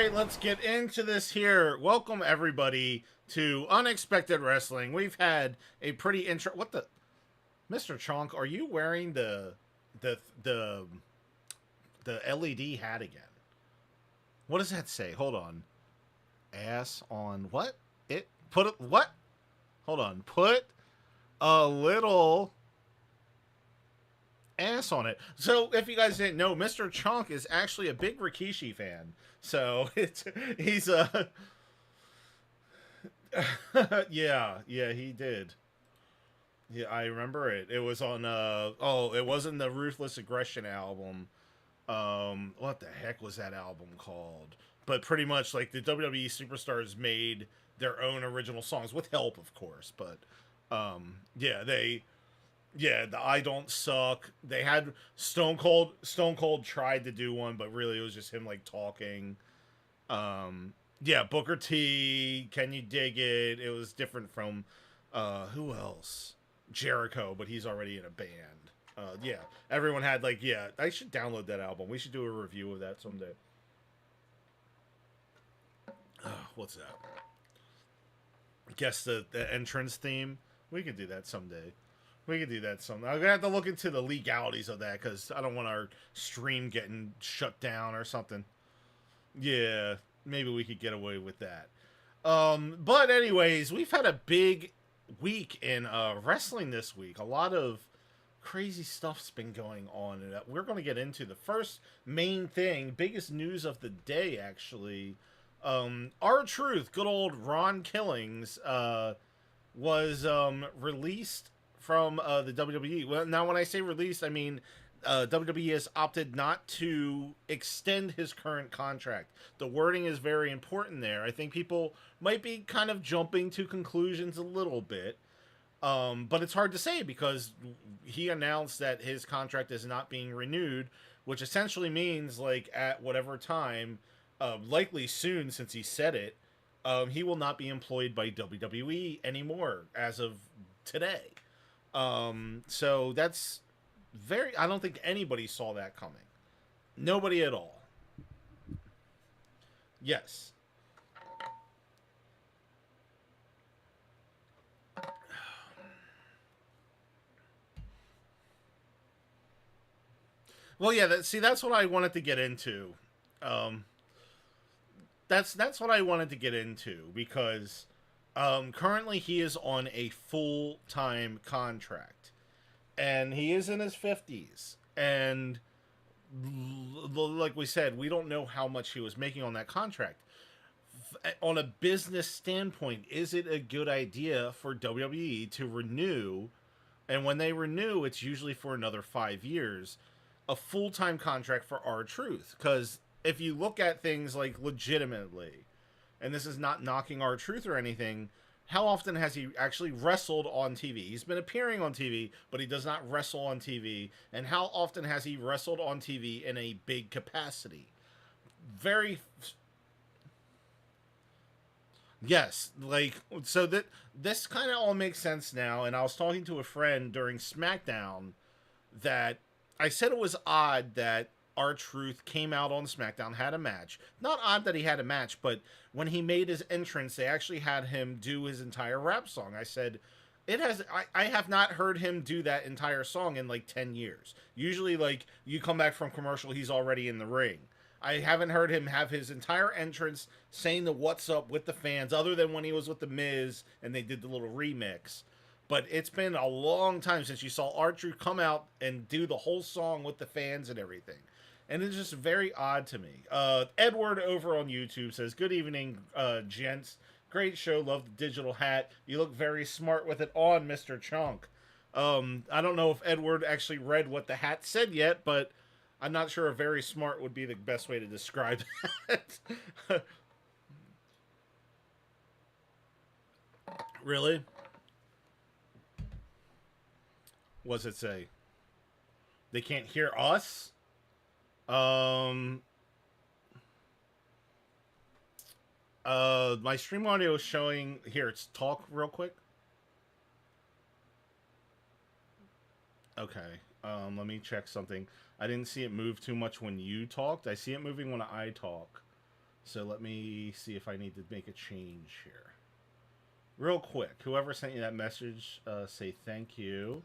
right, let's get into this here. Welcome everybody to Unexpected Wrestling. We've had a pretty intro. What the, Mr. Chonk? Are you wearing the the the LED hat again? What does that say? Hold on. Ass on what? It put it what? Hold on. Put a little ass on it. So if you guys didn't know, Mr. Chonk is actually a big Rikishi fan. So it's he's a yeah, he did. Yeah, I remember it. It was on it wasn't the Ruthless Aggression album. What the heck was that album called? But pretty much like the WWE superstars made their own original songs with help, of course, but the I Don't Suck. They had Stone Cold. Stone Cold tried to do one, but really it was just him like talking. Yeah, Booker T. Can You Dig It? It was different from who else? Jericho, but he's already in a band. Yeah, everyone had like I should download that album. We should do a review of that someday. What's that? Guess the entrance theme. We could do that someday. We could do that someday. I'm gonna have to look into the legalities of that because I don't want our stream getting shut down or something. Yeah, maybe we could get away with that. But anyways, we've had a big week in wrestling this week. A lot of crazy stuff's been going on, and we're going to get into the first main thing, biggest news of the day, actually. R-Truth, good old Ron Killings, was released from the WWE. Well, now when I say released, I mean WWE has opted not to extend his current contract. The wording is very important there. I think people might be kind of jumping to conclusions a little bit. But it's hard to say because he announced that his contract is not being renewed, which essentially means like at whatever time, likely soon since he said it, he will not be employed by WWE anymore as of today. So that's I don't think anybody saw that coming. Nobody at all. Yes. Well, yeah. That's what I wanted to get into. Um, that's what I wanted to get into because currently he is on a full time contract, and he is in his 50s, and like we said, we don't know how much he was making on that contract. On a business standpoint, is it a good idea for WWE to renew? And when they renew, it's usually for another 5 years, a full time contract for R-Truth. Because if you look at things like legitimately, and this is not knocking R-Truth or anything, how often has he actually wrestled on TV? He's been appearing on TV, but he does not wrestle on TV. And how often has he wrestled on TV in a big capacity? Very. Yes, like so that this kind of all makes sense now. And I was talking to a friend during SmackDown that I said it was odd that R-Truth came out on SmackDown, had a match. Not odd that he had a match, but when he made his entrance, they actually had him do his entire rap song. I said, I have not heard him do that entire song in like 10 years. Usually, like, you come back from commercial, he's already in the ring. I haven't heard him have his entire entrance saying the what's up with the fans, other than when he was with The Miz and they did the little remix. But it's been a long time since you saw R-Truth come out and do the whole song with the fans and everything. And it's just very odd to me. Edward over on YouTube says, "Good evening, gents. Great show. Love the digital hat. You look very smart with it on, Mr. Chunk." I don't know if Edward actually read what the hat said yet, but I'm not sure if very smart would be the best way to describe that. Really? What's it say? They can't hear us? Um, my stream audio is showing here. It's talk real quick. Okay. Let me check something. I didn't see it move too much when you talked. I see it moving when I talk. So let me see if I need to make a change here. Real quick, whoever sent you that message, say thank you.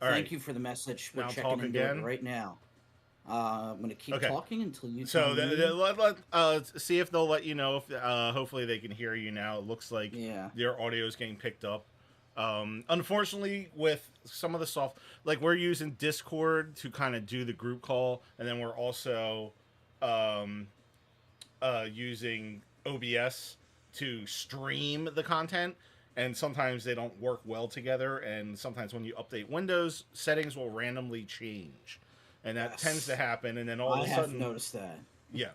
All Thank right, you for the message. We're now checking talk into it again. right now. I'm going to keep Okay, talking until you tell so me. see if they'll let you know. If hopefully they can hear you now. It looks like Yeah. your audio is getting picked up. Unfortunately, with some of the soft, like we're using Discord to kind of do the group call, and then we're also um, using OBS to stream the content. And sometimes they don't work well together. And sometimes when you update Windows, settings will randomly change, and that tends to Yes. happen. And then all of I a have sudden, noticed that. yeah.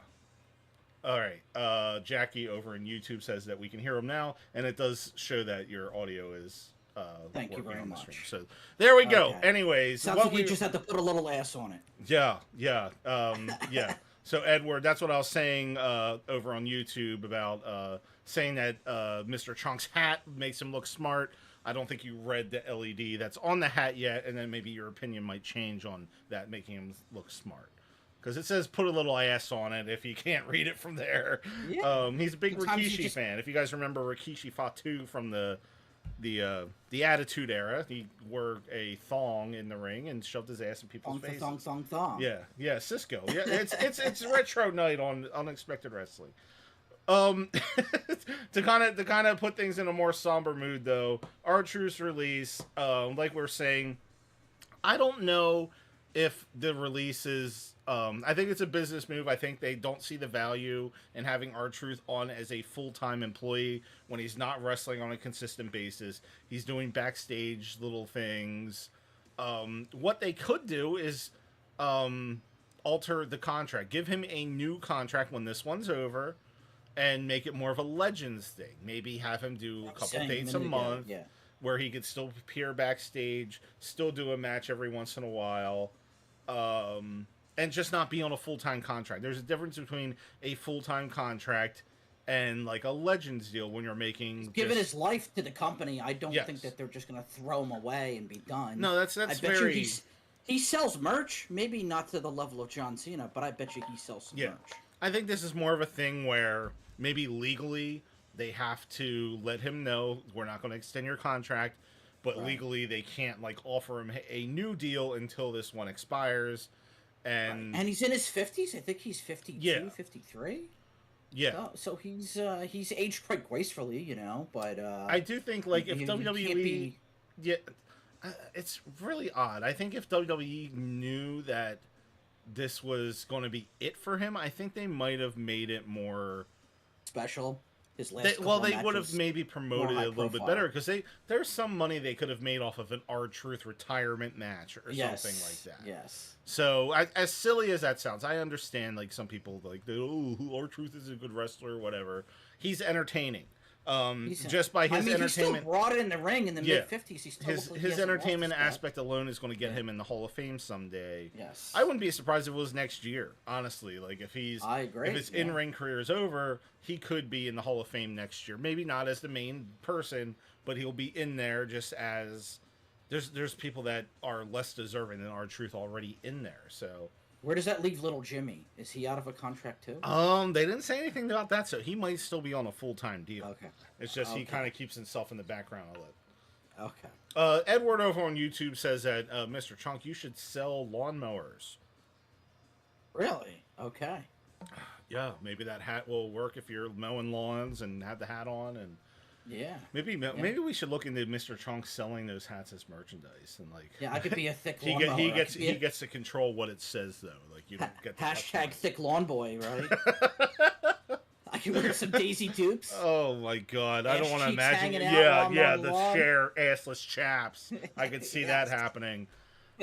All right. Jackie over in YouTube says that we can hear him now, and it does show that your audio is Thank you working very on the stream. much. So there we go. Okay. Anyways, Sounds what like you we just had to put a little ass on it. yeah. So Edward, that's what I was saying over on YouTube about saying that Mr. Chunk's hat makes him look smart. I don't think you read the LED that's on the hat yet, and then maybe your opinion might change on that making him look smart. Because it says put a little ass on it if you can't read it from there. Yeah. He's a big Sometimes you Rikishi just. fan. If you guys remember Rikishi Fatu from the Attitude Era, he wore a thong in the ring and shoved his ass in people's Thong, faces. thong, thong, thong. Yeah, Cisco. Yeah, it's retro night on Unexpected Wrestling. Um, to kind of put things in a more somber mood though, R-Truth's release, like we're saying, I don't know if the release is. I think it's a business move. I think they don't see the value in having R-Truth on as a full-time employee when he's not wrestling on a consistent basis. He's doing backstage little things. What they could do is alter the contract, give him a new contract when this one's over, and make it more of a Legends thing. Maybe have him do a couple dates a month Yeah. where he could still appear backstage, still do a match every once in a while, and just not be on a full time contract. There's a difference between a full time contract and like a Legends deal when you're making Given just his life to the company, I don't think yes. that they're just going to throw him away and be done. No, that's I bet very you he sells merch, maybe not to the level of John Cena, but I bet you he sells some yeah. merch. I think this is more of a thing where maybe legally they have to let him know we're not going to extend your contract, but Right. legally they can't like offer him a new deal until this one expires. Right. And And he's in his 50s. I think he's 52, yeah, 53. yeah. So he's aged quite gracefully, but I do think like if you can't WWE, be. yeah, it's really odd. I think if WWE knew that this was going to be it for him, I think they might have made it more Special. His last couple well, of they would have matches, maybe more promoted it high a little bit profile. better because there's some money they could have made off of an R-Truth retirement match or Yes. something like that. Yes. So as silly as that sounds, I understand like some people like R-Truth is a good wrestler or whatever. He's entertaining. Just by his He still entertainment, brought it in the ring in the yeah, mid-50s. He still his looked like he his hasn't lost entertainment his spot. aspect alone is going to get Yeah. him in the Hall of Fame someday. Yes. I wouldn't be surprised if it was next year. Honestly, like if I agree. if his yeah. in-ring career is over, he could be in the Hall of Fame next year. Maybe not as the main person, but he'll be in there just as there's people that are less deserving than R-Truth already in there. So Where does that leave little Jimmy? Is he out of a contract too? they didn't say anything about that, so he might still be on a full-time deal. Okay. It's just he Okay. kind of keeps himself in the background a little. Okay. Edward over on YouTube says that Mr. Chunk, you should sell lawnmowers. Really? Okay. Yeah, maybe that hat will work if you're mowing lawns and have the hat on, and Yeah. maybe we should look into Mr. Chunk selling those hats as merchandise and like Yeah, I could be a thick he lawnmower. he gets to control what it says though. Like you don't get to touch Hashtag it. thick lawn boy, right? I can wear some Daisy Dukes. Oh my god, I don't Ass want to cheeks imagine. hanging out Yeah, while I'm yeah, on the the lawn. chair assless chaps. I could see that Yes. happening.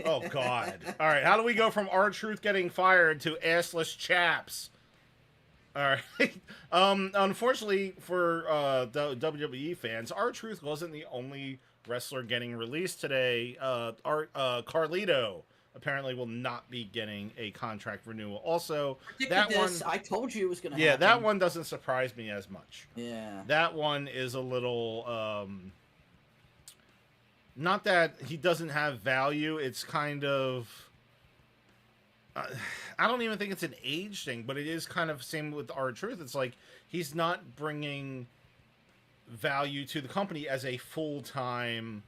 Oh god. All right, how do we go from R-Truth getting fired to assless chaps? All right. Unfortunately for WWE fans, R-Truth wasn't the only wrestler getting released today. Carlito apparently will not be getting a contract renewal. Also, that this. one, I told you it was going to yeah, happen. that one doesn't surprise me as much. Yeah. That one is a little, not that he doesn't have value. It's kind of, uh, I don't even think it's an age thing, but it is kind of same with R-Truth. It's like he's not bringing value to the company as a full time.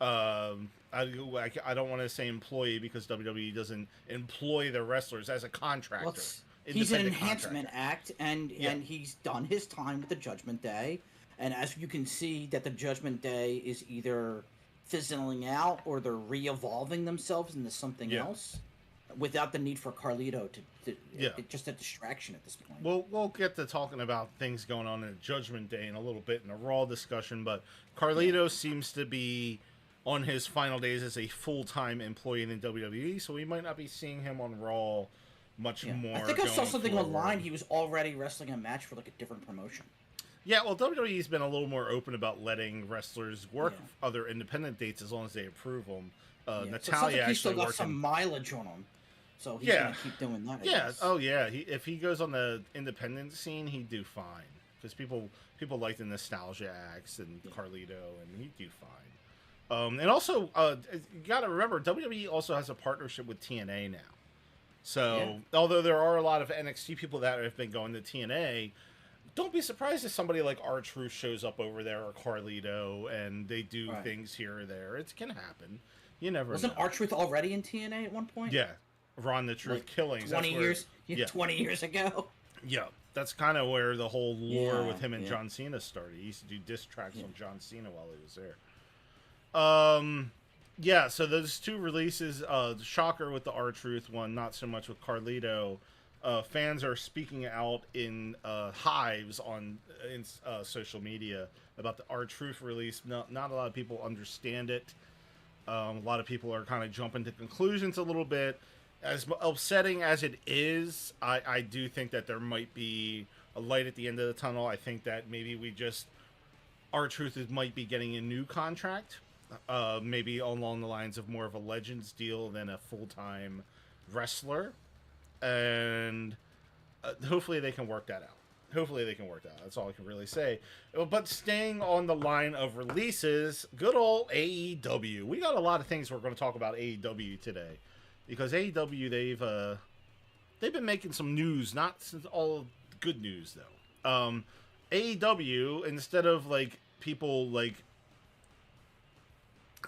I don't want to say employee because WWE doesn't employ their wrestlers as a Well, contractor, he's an independent enhancement contractor. act, Yeah, and he's done his time with the Judgment Day, and as you can see, that the Judgment Day is either fizzling out or they're re-evolving themselves into something yeah, else, without the need for Carlito to yeah. it's just a distraction at this point. We'll get to talking about things going on in Judgment Day in a little bit in a Raw discussion, but Yeah, Carlito seems to be on his final days as a full time employee in the WWE, so we might not be seeing him on Raw much yeah. I more think I saw going something forward. online. He was already wrestling a match for like a different promotion. Yeah, well, WWE's been a little more open about letting wrestlers work Yeah, other independent dates as long as they approve them. yeah. So it sounds Natalia like he's still actually got worked some in. mileage on him, so he's Yeah, gonna keep doing that, I yeah. guess. Oh, yeah. If he goes on the independent scene, he'd do fine because people like the nostalgia acts and Yeah. Carlito, and he'd do fine. And also, you got to remember, WWE also has a partnership with TNA now. Yeah. So, although there are a lot of NXT people that have been going to TNA, don't be surprised if somebody like R-Truth shows up over there or Carlito and they do Right. things here or there. It can happen. You never Wasn't know. R-Truth already in TNA at one point? Yeah. Ron the Truth Like Killings. That's 20 where, years, yeah, yeah. 20 years ago. Yeah. That's kind of where the whole lore Yeah, with him and yeah, John Cena started. He used to do diss tracks yeah. on John Cena while he was there. Yeah, so those two releases, Shocker with the R-Truth one, not so much with Carlito. Fans are speaking out in hives on social media about the R-Truth release. Not a lot of people understand it. A lot of people are kind of jumping to conclusions a little bit. As upsetting as it is, I do think that there might be a light at the end of the tunnel. I think that maybe R-Truth might be getting a new contract, maybe along the lines of more of a Legends deal than a full time wrestler, and hopefully they can work that out. Hopefully they can work that out. That's all I can really say. But staying on the line of releases, good old AEW. We got a lot of things we're going to talk about AEW today, because AEW they've been making some news, not since all good news though. AEW, instead of like people like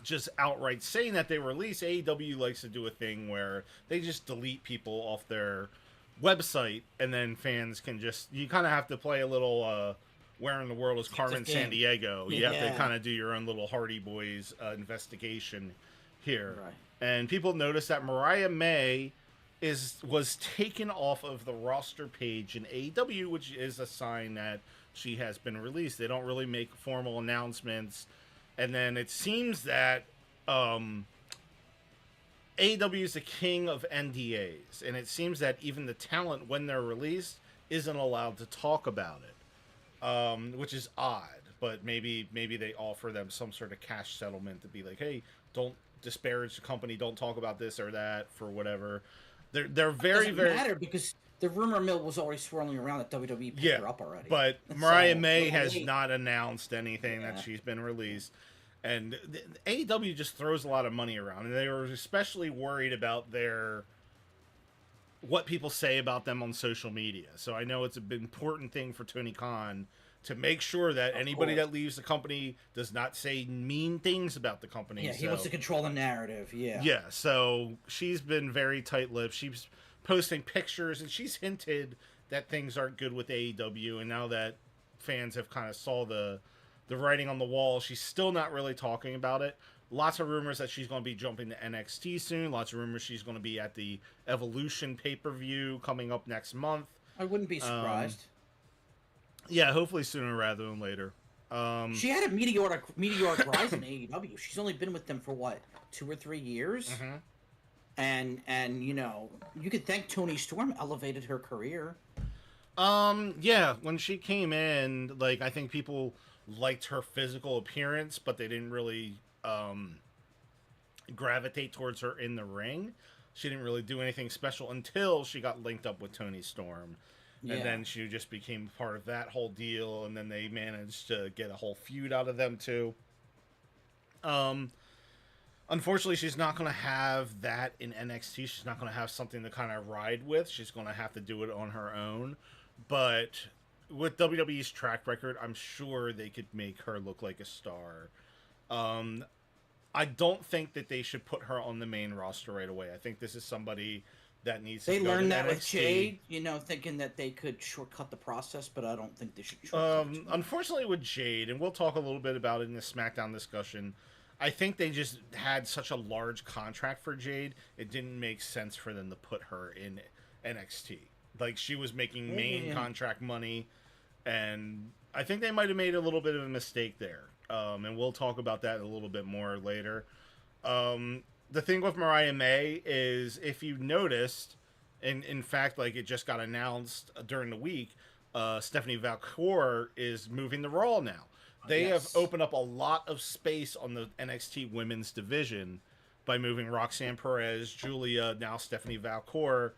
just outright saying that they release, AEW likes to do a thing where they just delete people off their website, and then fans can just, you kind of have to play a little where in the world is Carmen San Game. Diego. You have to Yeah. kind of do your own little Hardy Boys investigation here. Right. And people notice that Mariah May was taken off of the roster page in AEW, which is a sign that she has been released. They don't really make formal announcements, and then it seems that AEW is the king of NDAs, and it seems that even the talent, when they're released, isn't allowed to talk about it, which is odd. But maybe they offer them some sort of cash settlement to be like, hey, don't disparage the company, don't talk about this or that for whatever. They're It very doesn't very matter because the rumor mill was already swirling around that WWE picked yeah. her up already. But So Mariah it's a May little has late. not announced anything that Yeah. she's been released. And AEW just throws a lot of money around, and they were especially worried about what people say about them on social media. So I know it's an important thing for Tony Khan to make sure that Of anybody course. that leaves the company does not say mean things about the company. Yeah, he wants to control the narrative. Yeah. Yeah, so she's been very tight-lipped. She's posting pictures, and she's hinted that things aren't good with AEW. And now that fans have kind of saw the writing on the wall, she's still not really talking about it. Lots of rumors that she's going to be jumping to NXT soon. Lots of rumors she's going to be at the Evolution pay-per-view coming up next month. I wouldn't be Um, surprised. yeah, hopefully sooner rather than later. She had a meteoric rise in AEW. She's only been with them for what, 2 or 3 years? Mhm. And you know, you could thank Tony Storm elevated her career. Yeah, when she came in, like, I think people liked her physical appearance, but they didn't really gravitate towards her in the ring. She didn't really do anything special until she got linked up with Tony Storm. Yeah. And then she just became part of that whole deal, and then they managed to get a whole feud out of them too. Unfortunately, she's not going to have that in NXT. She's not going to have something to kind of ride with. She's going to have to do it on her own. But with WWE's track record, I'm sure they could make her look like a star. Um, I don't think that they should put her on the main roster right away. I think this is somebody that needs to They go learned to that with NXT. Jade, thinking that they could shortcut the process, but I don't think they should shortcut it too much. Unfortunately, with Jade, and we'll talk a little bit about it in the SmackDown discussion, I think they just had such a large contract for Jade, it didn't make sense for them to put her in NXT. Like, she was making main contract money, and I think they might have made a little bit of a mistake there. And we'll talk about that a little bit more later. The thing with Mariah May is, if you noticed, and in fact, like, it just got announced during the week, Stephanie Valcour is moving to Raw now. They have opened up a lot of space on the NXT women's division by moving Roxanne Perez, Julia, now Stephanie Valcour,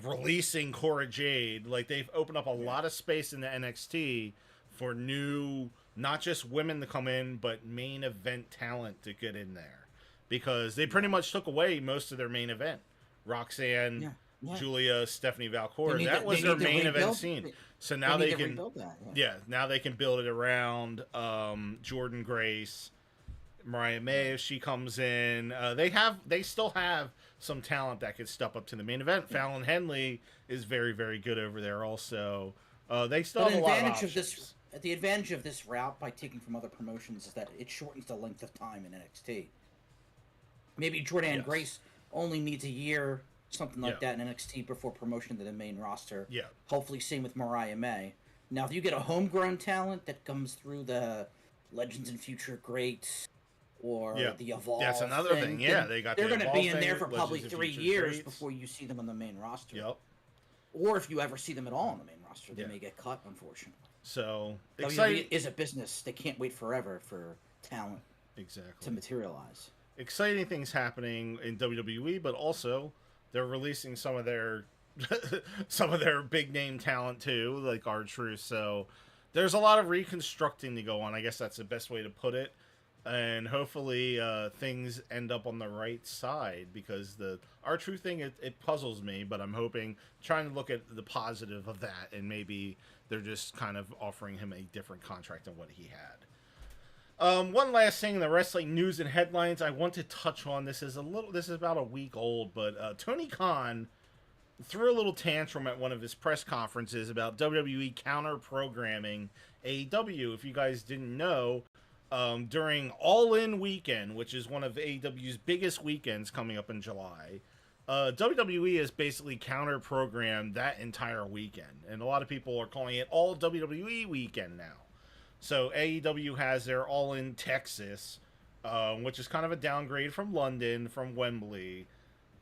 releasing Cora Jade. Like, they've opened up a lot of space in the NXT for new, not just women to come in, but main event talent to get in there. Because they pretty much took away most of their main event. Roxanne, Julia, Stephanie Valcour. That was their main event scene. So now they can rebuild that. now they can build it around Jordan Grace, Mariah May if she comes in. They still have some talent that could step up to the main event. Fallon Henley is very, very good over there also. They still have a lot of options. The advantage of this route by taking from other promotions is that it shortens the length of time in NXT. Maybe Jordan Grace only needs a year, something like that, in NXT before promotion to the main roster. Yeah. Hopefully, same with Mariah May. Now, if you get a homegrown talent that comes through the Legends and Future Greats or the Evolve, that's another thing. Yeah, they're going to be in there for probably 3 years Greats before you see them on the main roster. Yep. Or if you ever see them at all on the main roster, they may get cut, unfortunately. So WWE is a business; they can't wait forever for talent to materialize. Exciting things happening in WWE, but also they're releasing some of their big name talent too, like R-Truth. So there's a lot of reconstructing to go on. I guess that's the best way to put it. And hopefully things end up on the right side, because the R-Truth thing, it puzzles me, but I'm trying to look at the positive of that, and maybe they're just kind of offering him a different contract than what he had. One last thing in the wrestling news and headlines I want to touch on. This is about a week old, but Tony Khan threw a little tantrum at one of his press conferences about WWE counter programming AEW. If you guys didn't know, during All In weekend, which is one of AEW's biggest weekends coming up in July, WWE has basically counter programmed that entire weekend, and a lot of people are calling it All WWE weekend now. So AEW has their All In Texas, which is kind of a downgrade from London, from Wembley.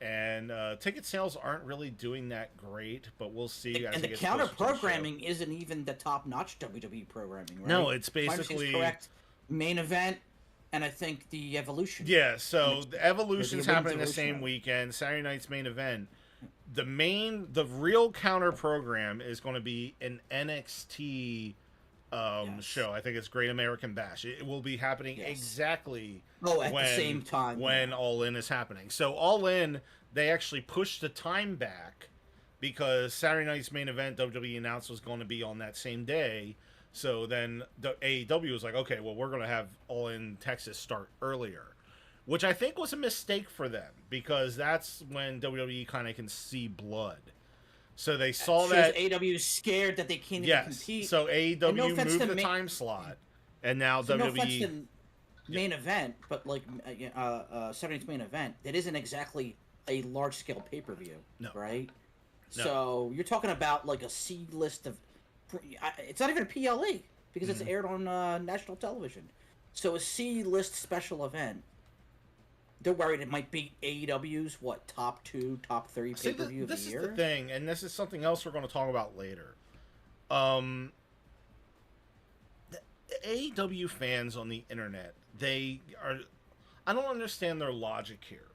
And ticket sales aren't really doing that great, but we'll see. And the counter programming isn't even the top-notch WWE programming, right? No, it's basically... correct. Main event, and I think the Evolution. Yeah, so the Evolution's happening the same weekend. Saturday night's main event. The real counter program is going to be an NXT... show. I think it's Great American Bash. It will be happening exactly at the same time when All In is happening. So All In, they actually pushed the time back because Saturday night's main event, WWE announced, was going to be on that same day. So then the AEW was like, okay, well, we're going to have All In Texas start earlier, which I think was a mistake for them, because that's when WWE kind of can see blood. So they saw that AEW is scared that they can't even compete. So AEW moved the time slot, and now WWE. No offense to main event, but like Saturday's main event, it isn't exactly a large scale pay per view, right? No. So you're talking about like a C list of. It's not even a PLE because it's aired on national television. So a C list special event. They're worried it might be AEW's top 2, top 3 pay per view of the year. This is the thing, and this is something else we're going to talk about later. The AEW fans on the internet, I don't understand their logic here,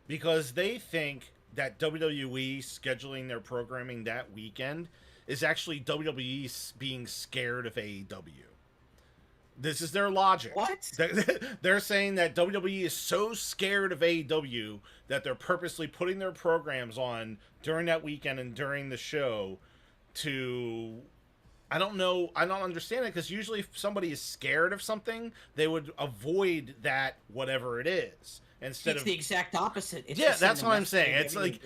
because they think that WWE scheduling their programming that weekend is actually WWE being scared of AEW. This is their logic. What? They're saying that WWE is so scared of AEW that they're purposely putting their programs on during that weekend and during the show to. I don't know. I don't understand it because usually if somebody is scared of something, they would avoid that whatever it is instead it's of the exact opposite. It's yeah, just that's what I'm saying saying. It's like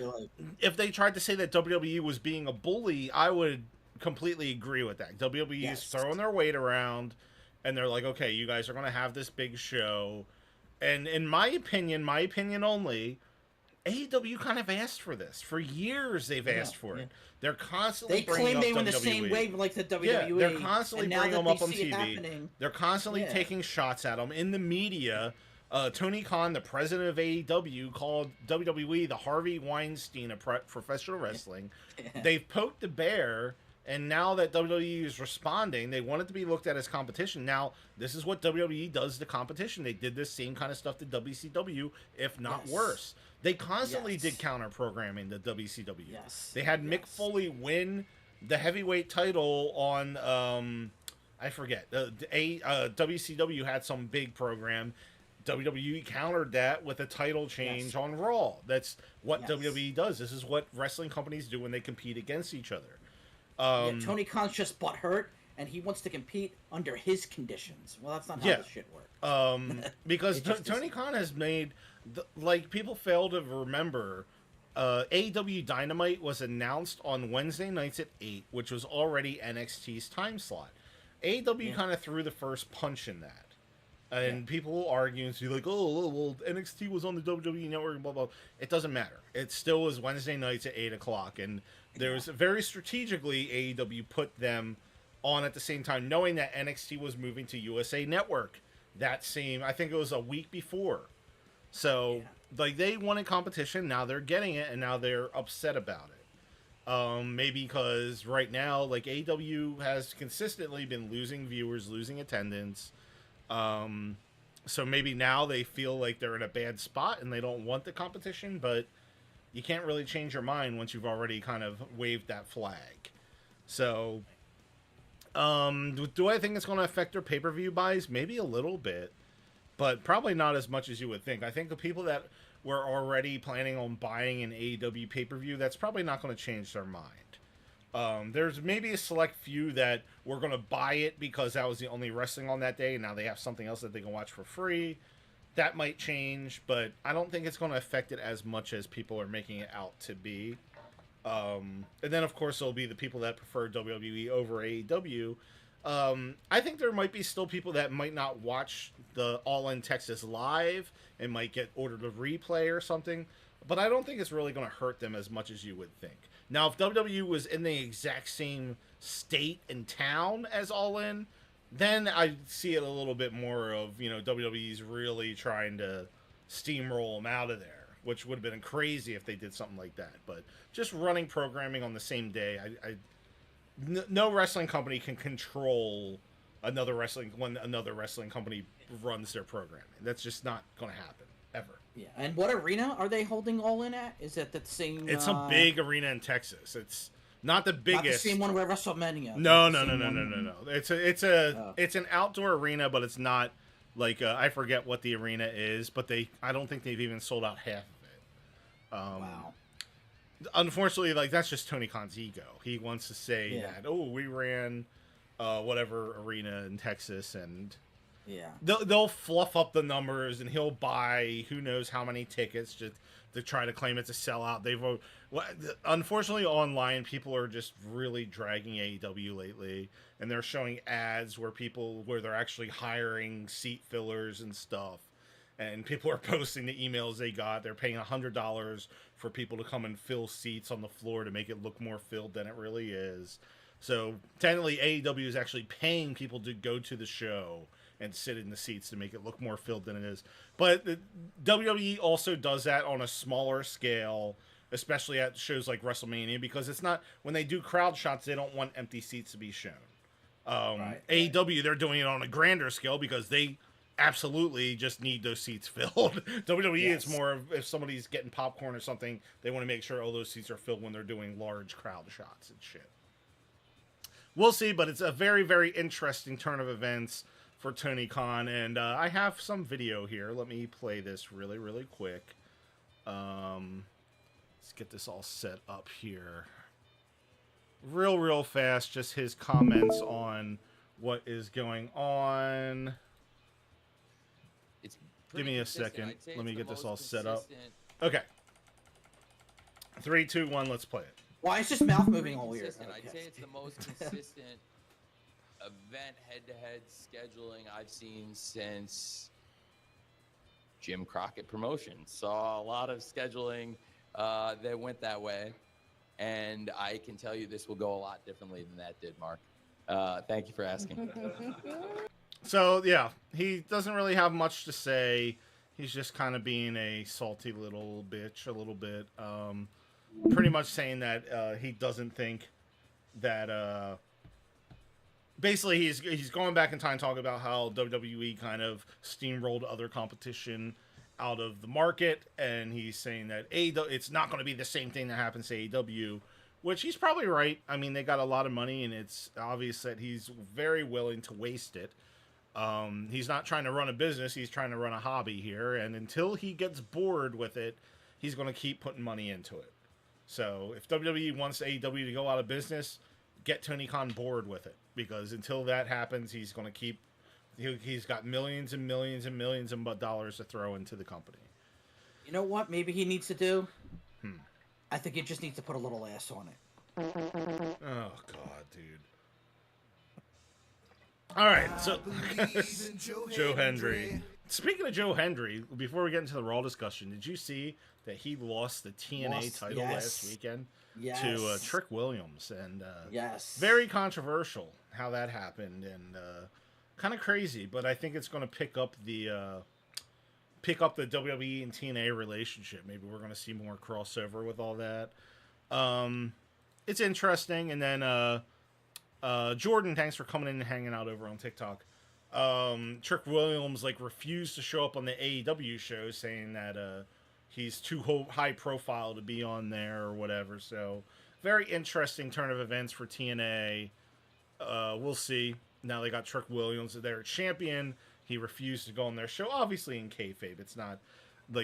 if they tried to say that WWE was being a bully, I would completely agree with that. WWE is throwing their weight around, and they're like, okay, you guys are going to have this big show, and in my opinion only, AEW kind of asked for this for years. They've asked for it. They're constantly bringing up WWE. They claim they were the same wave like the WWE. Yeah, they're constantly bringing them up on TV. They're constantly taking shots at them in the media. Tony Khan, the president of AEW, called WWE the Harvey Weinstein of professional wrestling. They've poked the bear, and now that WWE is responding, they want it to be looked at as competition. Now, this is what WWE does to competition. They did this same kind of stuff to WCW, if not worse. They constantly did counter programming to WCW. They had Mick Foley win the heavyweight title on I forget. WCW had some big program. WWE countered that with a title change on Raw. That's what WWE does. This is what wrestling companies do when they compete against each other. Tony Khan's just butthurt, and he wants to compete under his conditions. Well, that's not how this shit works. Because Tony Khan has made, people fail to remember, AEW Dynamite was announced on Wednesday nights at 8, which was already NXT's time slot. AEW kind of threw the first punch in that. And people will argue and be like, oh, well, NXT was on the WWE Network, blah, blah. It doesn't matter. It still was Wednesday nights at 8 o'clock. And there was very strategically, AEW put them on at the same time, knowing that NXT was moving to USA Network that same, I think it was a week before. So, they wanted competition. Now they're getting it, and now they're upset about it. Maybe because right now, AEW has consistently been losing viewers, losing attendance. So maybe now they feel like they're in a bad spot and they don't want the competition, but you can't really change your mind once you've already kind of waved that flag. So, do I think it's going to affect their pay-per-view buys? Maybe a little bit, but probably not as much as you would think. I think the people that were already planning on buying an AEW pay-per-view, that's probably not going to change their mind. There's maybe a select few that were going to buy it because that was the only wrestling on that day, and now they have something else that they can watch for free. That might change, but I don't think it's going to affect it as much as people are making it out to be. And then, of course, there'll be the people that prefer WWE over AEW. I think there might be still people that might not watch the All In Texas live and might get ordered a replay or something, but I don't think it's really going to hurt them as much as you would think. Now, if WWE was in the exact same state and town as All In, then I see it a little bit more of, WWE's really trying to steamroll them out of there, which would have been crazy if they did something like that. But just running programming on the same day, no wrestling company can control another wrestling company runs their programming. That's just not going to happen, ever. Yeah, and what arena are they holding All In at? Is it the same? It's a big arena in Texas. It's not the biggest. Not the same one where WrestleMania. No. It's an outdoor arena, but it's not I forget what the arena is, but I don't think they've even sold out half of it. Wow. Unfortunately, that's just Tony Khan's ego. He wants to say that we ran whatever arena in Texas, and they'll fluff up the numbers, and he'll buy who knows how many tickets just to try to claim it's a sellout. Unfortunately, online people are just really dragging AEW lately, and they're showing ads where they're actually hiring seat fillers and stuff, and people are posting the emails they got. They're paying $100 for people to come and fill seats on the floor to make it look more filled than it really is. So technically, AEW is actually paying people to go to the show and sit in the seats to make it look more filled than it is. But the WWE also does that on a smaller scale, especially at shows like WrestleMania, because it's not, when they do crowd shots, they don't want empty seats to be shown. AEW, they're doing it on a grander scale because they absolutely just need those seats filled. WWE, it's more of if somebody's getting popcorn or something, they want to make sure all those seats are filled when they're doing large crowd shots and shit. We'll see, but it's a very, very interesting turn of events for Tony Khan, and I have some video here. Let me play this really, really quick. Let's get this all set up here. Real fast, just his comments on what is going on. Give me a second. Let me get this all set up. Okay. 3, 2, 1, let's play it. Why is just mouth moving all weird? Okay. I'd say it's the most consistent event head-to-head scheduling I've seen since Jim Crockett Promotions. Saw a lot of scheduling that went that way, and I can tell you this will go a lot differently than that did, Mark. Thank you for asking. So, yeah, he doesn't really have much to say. He's just kind of being a salty little bitch a little bit. Pretty much saying that he doesn't think that... basically, he's going back in time talking about how WWE kind of steamrolled other competition out of the market, and he's saying that it's not going to be the same thing that happens to AEW, which he's probably right. I mean, they got a lot of money, and it's obvious that he's very willing to waste it. He's not trying to run a business, he's trying to run a hobby here, and until he gets bored with it, he's going to keep putting money into it. So if WWE wants AEW to go out of business, get Tony Khan bored with it, because until that happens, he's going to keep... He's got millions and millions and millions of dollars to throw into the company. You know what maybe he needs to do? I think he just needs to put a little ass on it. Oh, God, dude. All right, so Joe Hendry. Speaking of Joe Hendry, before we get into the Raw discussion, did you see that he lost the TNA title last weekend to Trick Williams? And very controversial how that happened, and kind of crazy. But I think it's going to pick up the WWE and TNA relationship. Maybe we're going to see more crossover with all that. It's interesting. And then Jordan, thanks for coming in and hanging out over on TikTok. Trick Williams refused to show up on the AEW show, saying that he's too high profile to be on there or whatever. So very interesting turn of events for TNA. We'll see. Now they got Trick Williams, their champion. He refused to go on their show, obviously in kayfabe. It's not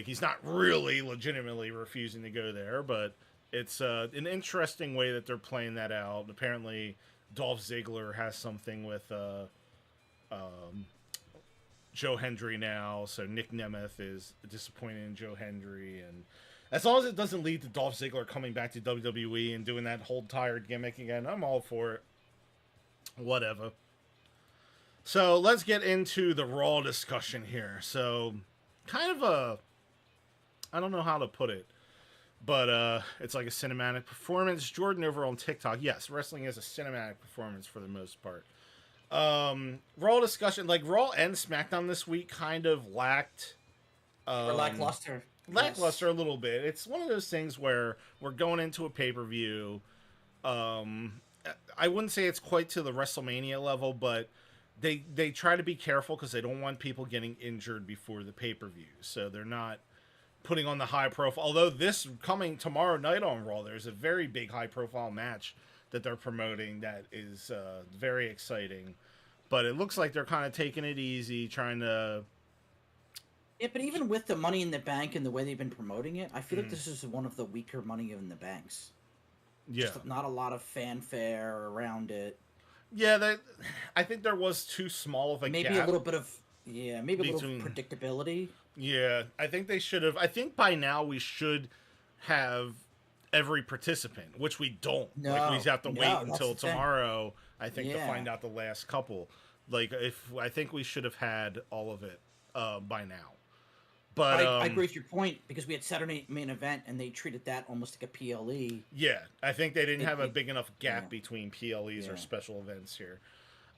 he's not really legitimately refusing to go there, but it's an interesting way that they're playing that out. Apparently Dolph Ziggler has something with Joe Hendry now, so Nick Nemeth is disappointed in Joe Hendry, and as long as it doesn't lead to Dolph Ziggler coming back to WWE and doing that whole tired gimmick again, I'm all for it. Whatever. So let's get into the Raw discussion here. So kind of I don't know how to put it, but it's like a cinematic performance. Jordan over on TikTok, yes, wrestling is a cinematic performance for the most part. Raw discussion, Raw and SmackDown this week kind of lacked lackluster a little bit. It's one of those things where we're going into a pay-per-view. I wouldn't say it's quite to the WrestleMania level, but they try to be careful because they don't want people getting injured before the pay-per-view, so they're not putting on the high profile. Although this coming tomorrow night on Raw, there's a very big high profile match that they're promoting that is very exciting, but it looks like they're kind of taking it easy, trying to... Yeah, but even with the Money in the Bank and the way they've been promoting it, I feel like this is one of the weaker Money in the Banks. Yeah. Just not a lot of fanfare around it. Yeah, I think there was too small of a gap. Maybe a little bit of... Yeah, maybe a little predictability. Yeah, I think they should have... I think by now we should have every participant, which we don't. We have to wait until tomorrow, I think, to find out the last couple. I think we should have had all of it by now. But I agree with your point, because we had Saturday main event and they treated that almost like a PLE. Yeah, I think they didn't have a big enough gap between PLEs or special events here.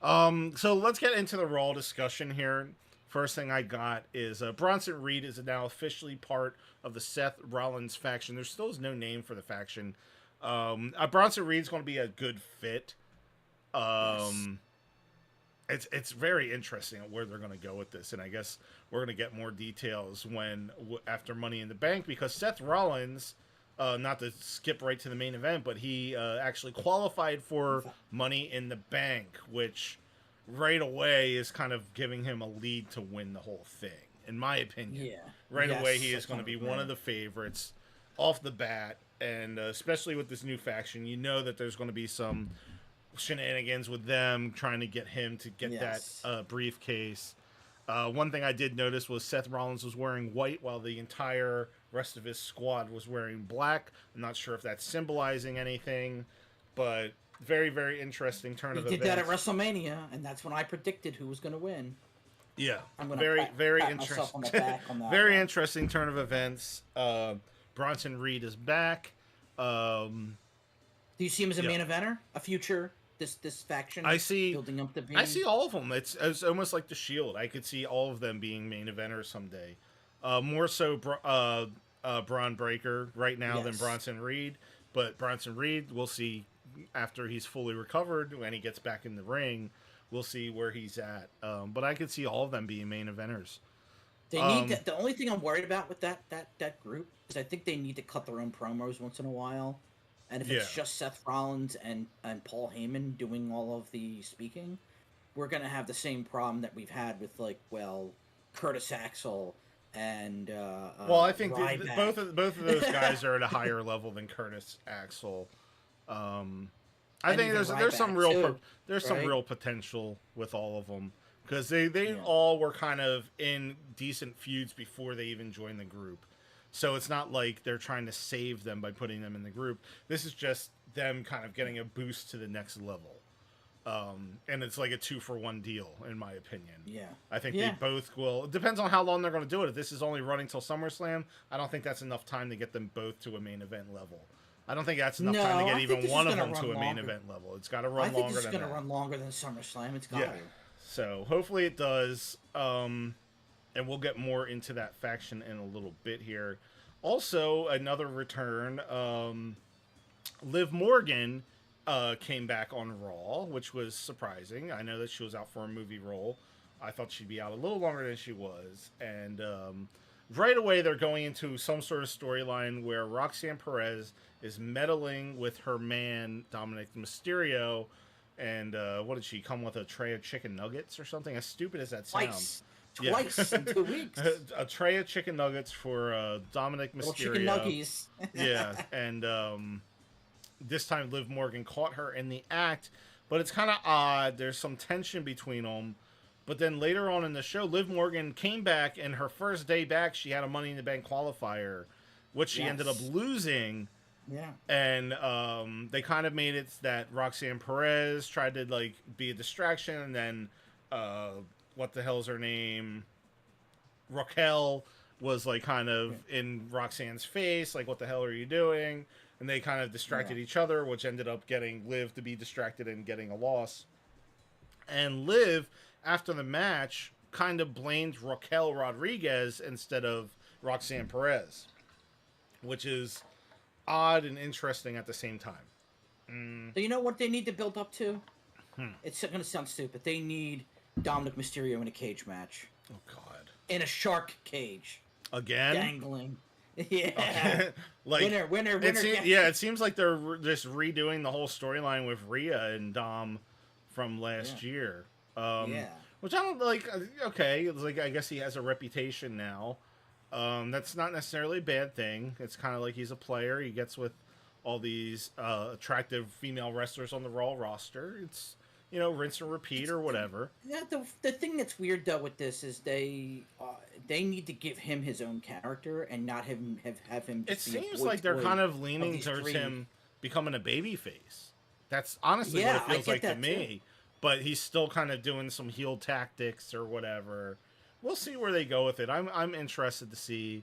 So let's get into the Raw discussion here. First thing I got is Bronson Reed is now officially part of the Seth Rollins faction. There still is no name for the faction. Bronson Reed's going to be a good fit. It's very interesting where they're going to go with this, and I guess we're going to get more details after Money in the Bank, because Seth Rollins, not to skip right to the main event, but he actually qualified for Money in the Bank, which right away is kind of giving him a lead to win the whole thing, in my opinion. Yeah. Right Yes, away, he is I going to be agree. one of the favorites off the bat, and especially with this new faction, you know that there's going to be some shenanigans with them trying to get him to get Yes. that briefcase. One thing I did notice was Seth Rollins was wearing white while the entire rest of his squad was wearing black. I'm not sure if that's symbolizing anything, but very, very interesting turn He of did events. that at WrestleMania, and that's when I predicted who was going to win. Yeah, I'm gonna very, very pat myself on the interesting. back on that Very one. interesting turn of events. Bronson Reed is back. Do you see him as a main eventer, a future this faction? I see building up to be. I see all of them. It's almost like the Shield. I could see all of them being main eventers someday. More so, Braun Breaker right now than Yes. Bronson Reed. But Bronson Reed, we'll see after he's fully recovered when he gets back in the ring. We'll see where he's at. But I could see all of them being main eventers. They need to, the only thing I'm worried about with that group is I think they need to cut their own promos once in a while. And if it's just Seth Rollins and Paul Heyman doing all of the speaking, we're gonna have the same problem that we've had with Curtis Axel and well, I think Ryback. both of those guys are at a higher level than Curtis Axel. I think there's some real too, some right? real potential with all of them because they all were kind of in decent feuds before they even joined the group. So it's not like they're trying to save them by putting them in the group. This is just them kind of getting a boost to the next level. And it's like a 2-for-1 deal, in my opinion. Yeah. I think they both will. It depends on how long they're going to do it. If this is only running till SummerSlam, I don't think that's enough time to get them both to a main event level. I don't think that's enough time to get even one of them to a main event level. It's got to run longer than that. I think it's going to run longer than SummerSlam. It's got to. So hopefully it does. And we'll get more into that faction in a little bit here. Also, another return. Liv Morgan came back on Raw, which was surprising. I know that she was out for a movie role. I thought she'd be out a little longer than she was. And right away, they're going into some sort of storyline where Roxanne Perez is meddling with her man, Dominic Mysterio. And what did she come with, a tray of chicken nuggets or something? As stupid as that sounds. Twice in 2 weeks. A tray of chicken nuggets for Dominic Mysterio. Chicken nuggies. Yeah, and this time Liv Morgan caught her in the act, but it's kind of odd. There's some tension between them. But then later on in the show, Liv Morgan came back, and her first day back, she had a Money in the Bank qualifier, which she ended up losing. Yeah. And they kind of made it that Roxanne Perez tried to be a distraction, and then what the hell's her name? Raquel was kind of in Roxanne's face, like, what the hell are you doing? And they kind of distracted each other, which ended up getting Liv to be distracted and getting a loss. And Liv, after the match, kind of blamed Raquel Rodriguez instead of Roxanne Perez, which is odd and interesting at the same time. So you know what they need to build up to? It's going to sound stupid. They need Dominic Mysterio in a cage match. Oh, God. In a shark cage. Again? Dangling. Yeah. Okay. Winner. It seems like they're just redoing the whole storyline with Rhea and Dom from last year. Which I don't like. Okay, it's I guess he has a reputation now. That's not necessarily a bad thing. It's kind of like he's a player. He gets with all these attractive female wrestlers on the Raw roster. It's, rinse and repeat or whatever. Yeah, the thing that's weird though with this is they need to give him his own character and not have him. It seems like they're kind of leaning towards him becoming a baby face. That's honestly what it feels like to me. Too. But he's still kind of doing some heel tactics or whatever. We'll see where they go with it. I'm interested to see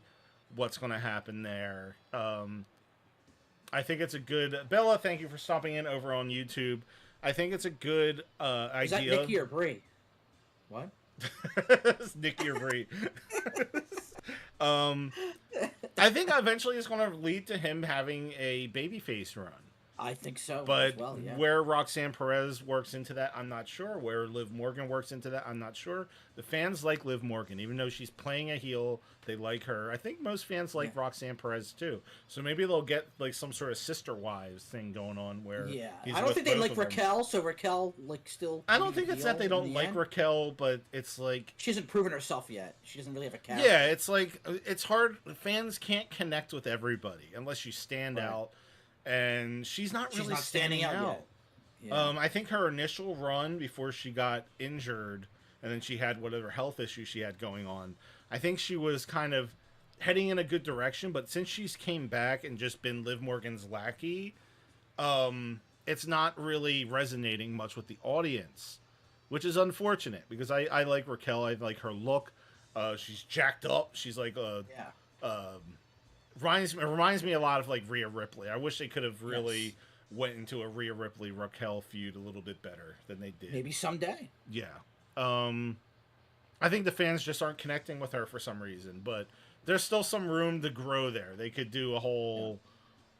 what's going to happen there. I think it's a good... Bella, thank you for stopping in over on YouTube. I think it's a good idea. Is that Nikki or Brie? What? Nikki or Brie. I think eventually it's going to lead to him having a babyface run. I think so But as well. Yeah. where Roxanne Perez works into that, I'm not sure. Where Liv Morgan works into that, I'm not sure. The fans like Liv Morgan, even though she's playing a heel. They like her. I think most fans like Roxanne Perez too. So maybe they'll get like some sort of sister wives thing going on where Yeah, he's I don't with think they both like of them. Raquel. So Raquel like still. I don't think it's that they don't like end. Raquel, but it's like She hasn't proven herself yet. She doesn't really have a character. yeah, it's like it's hard. Fans can't connect with everybody unless you stand out, and she's not really standing out. yet. Yeah. I think her initial run before she got injured, and then she had whatever health issue she had going on. I think she was kind of heading in a good direction, but since she's came back and just been Liv Morgan's lackey, it's not really resonating much with the audience, which is unfortunate because I like Raquel. I like her look. She's jacked up. She's like reminds me a lot of like Rhea Ripley. I wish they could have really went into a Rhea Ripley Raquel feud a little bit better than they did. Maybe someday. Yeah. I think the fans just aren't connecting with her for some reason, but there's still some room to grow there. They could do a whole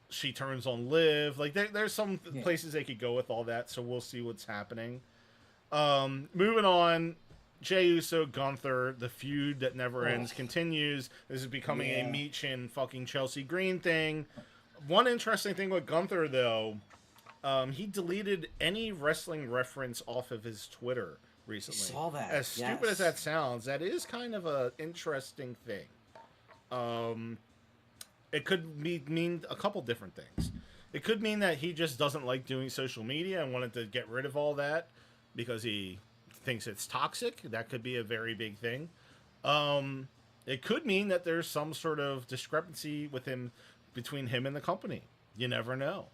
she turns on Liv. Like there's some places they could go with all that, so we'll see what's happening. Moving on, Jey Uso, Gunther, the feud that never ends continues. This is becoming a Meech and fucking Chelsea Green thing. One interesting thing with Gunther, though, he deleted any wrestling reference off of his Twitter recently. I saw that. As stupid as that sounds, that is kind of an interesting thing. It could mean a couple different things. It could mean that he just doesn't like doing social media and wanted to get rid of all that because he thinks it's toxic. That could be a very big thing. It could mean that there's some sort of discrepancy between him and the company. You never know.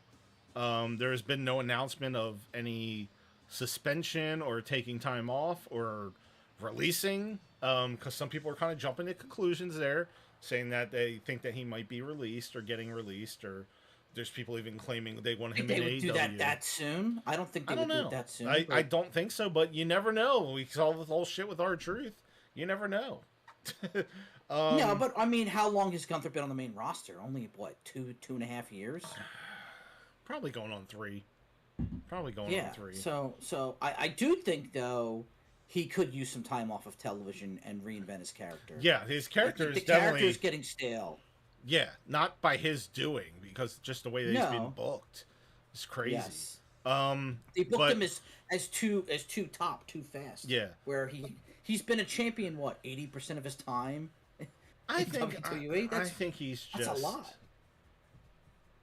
There's been no announcement of any suspension or taking time off or releasing, because some people are kind of jumping to conclusions there, saying that they think that he might be released or getting released, or there's people even claiming they want him in AEW. They would do that soon? I don't think they would do it that soon. I don't think so, but you never know. We saw the whole shit with R-Truth. You never know. No, but I mean, how long has Gunther been on the main roster? Only, what, 2.5 years? Probably going on 3. On 3. So I do think, though, he could use some time off of television and reinvent his character. Yeah, his character is the definitely... character is getting stale. Yeah, not by his doing, because just the way that he's been booked is crazy. Yes. They booked him as too top, too fast. Yeah. Where he's been a champion, 80% of his time? I think he's just... That's a lot.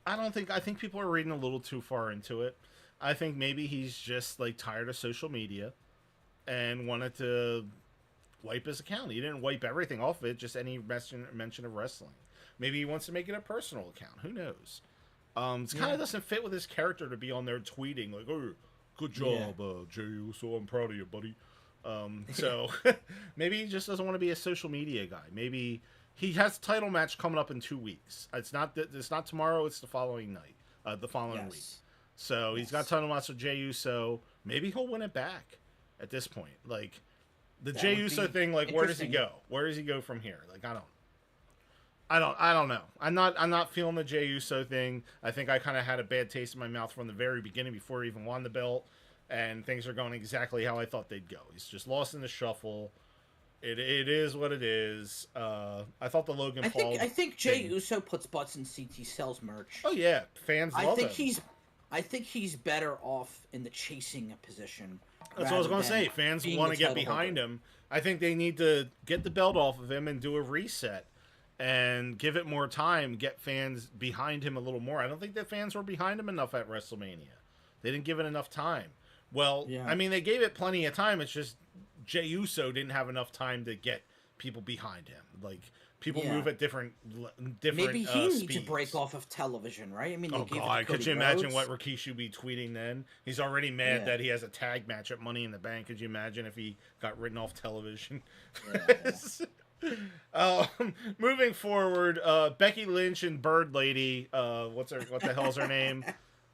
I think people are reading a little too far into it. I think maybe he's just like tired of social media and wanted to wipe his account. He didn't wipe everything off of it, just any mention of wrestling. Maybe he wants to make it a personal account. Who knows? It kind of doesn't fit with his character to be on there tweeting like, "Oh, good job, Jey Uso. I'm proud of you, buddy." So maybe he just doesn't want to be a social media guy. Maybe he has a title match coming up in 2 weeks. It's not tomorrow. It's the following night, the following week. So he's got a title match with Jey Uso. Maybe he'll win it back at this point. Like the Jey Uso thing. Like where does he go? Where does he go from here? Like I don't know. I'm not feeling the Jey Uso thing. I think I kind of had a bad taste in my mouth from the very beginning before he even won the belt. And things are going exactly how I thought they'd go. He's just lost in the shuffle. It is what it is. I thought the Logan Paul. I think Jey Uso puts butts in seats. He sells merch. Oh yeah, fans love him. I think he's better off in the chasing position. That's what I was going to say. Fans want to get behind him. I think they need to get the belt off of him and do a reset and give it more time. Get fans behind him a little more. I don't think the fans were behind him enough at WrestleMania. They didn't give it enough time. Well, I mean, they gave it plenty of time. It's just Jey Uso didn't have enough time to get people behind him. Like, people move at different Maybe he needs speeds. to break off of television, right? I mean, oh God, could you imagine what Rikishi would be tweeting then? He's already mad that he has a tag match at Money in the Bank. Could you imagine if he got written off television? Moving forward, Becky Lynch and Bird Lady. What the hell's her name?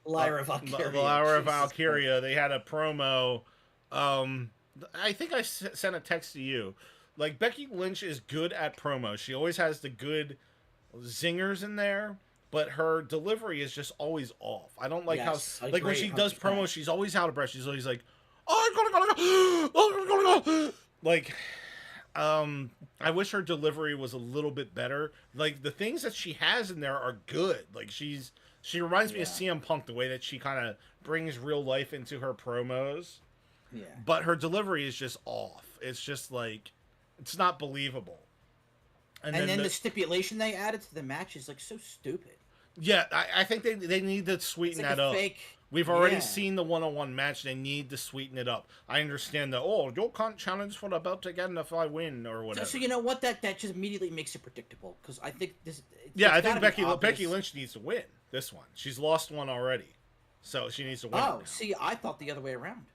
Lyra Valkyria. Lyra Valkyria. They had a promo. I think I sent a text to you. Like, Becky Lynch is good at promos. She always has the good zingers in there. but her delivery is just always off. I don't like Yes, how I like when agree, she does 100%. promos, she's always out of breath. She's always like, "Oh, I'm gonna go, oh, I'm gonna go." Like, I wish her delivery was a little bit better. Like the things that she has in there are good. Like she reminds me of Yeah. CM Punk the way that she kind of brings real life into her promos, Yeah. but her delivery is just off. It's just like it's not believable. And then the stipulation they added to the match is like so stupid. Yeah, I think they need to It's sweeten like that a up. fake. We've already Yeah. seen the one-on-one match. They need to sweeten it up. I understand that. Oh, you can't challenge for the belt again if I win or whatever. So you know what? That just immediately makes it predictable because I think this. Yeah, it's I think gotta be obvious. Becky Lynch needs to win this one. She's lost one already, so she needs to win. Oh, see, I thought the other way around.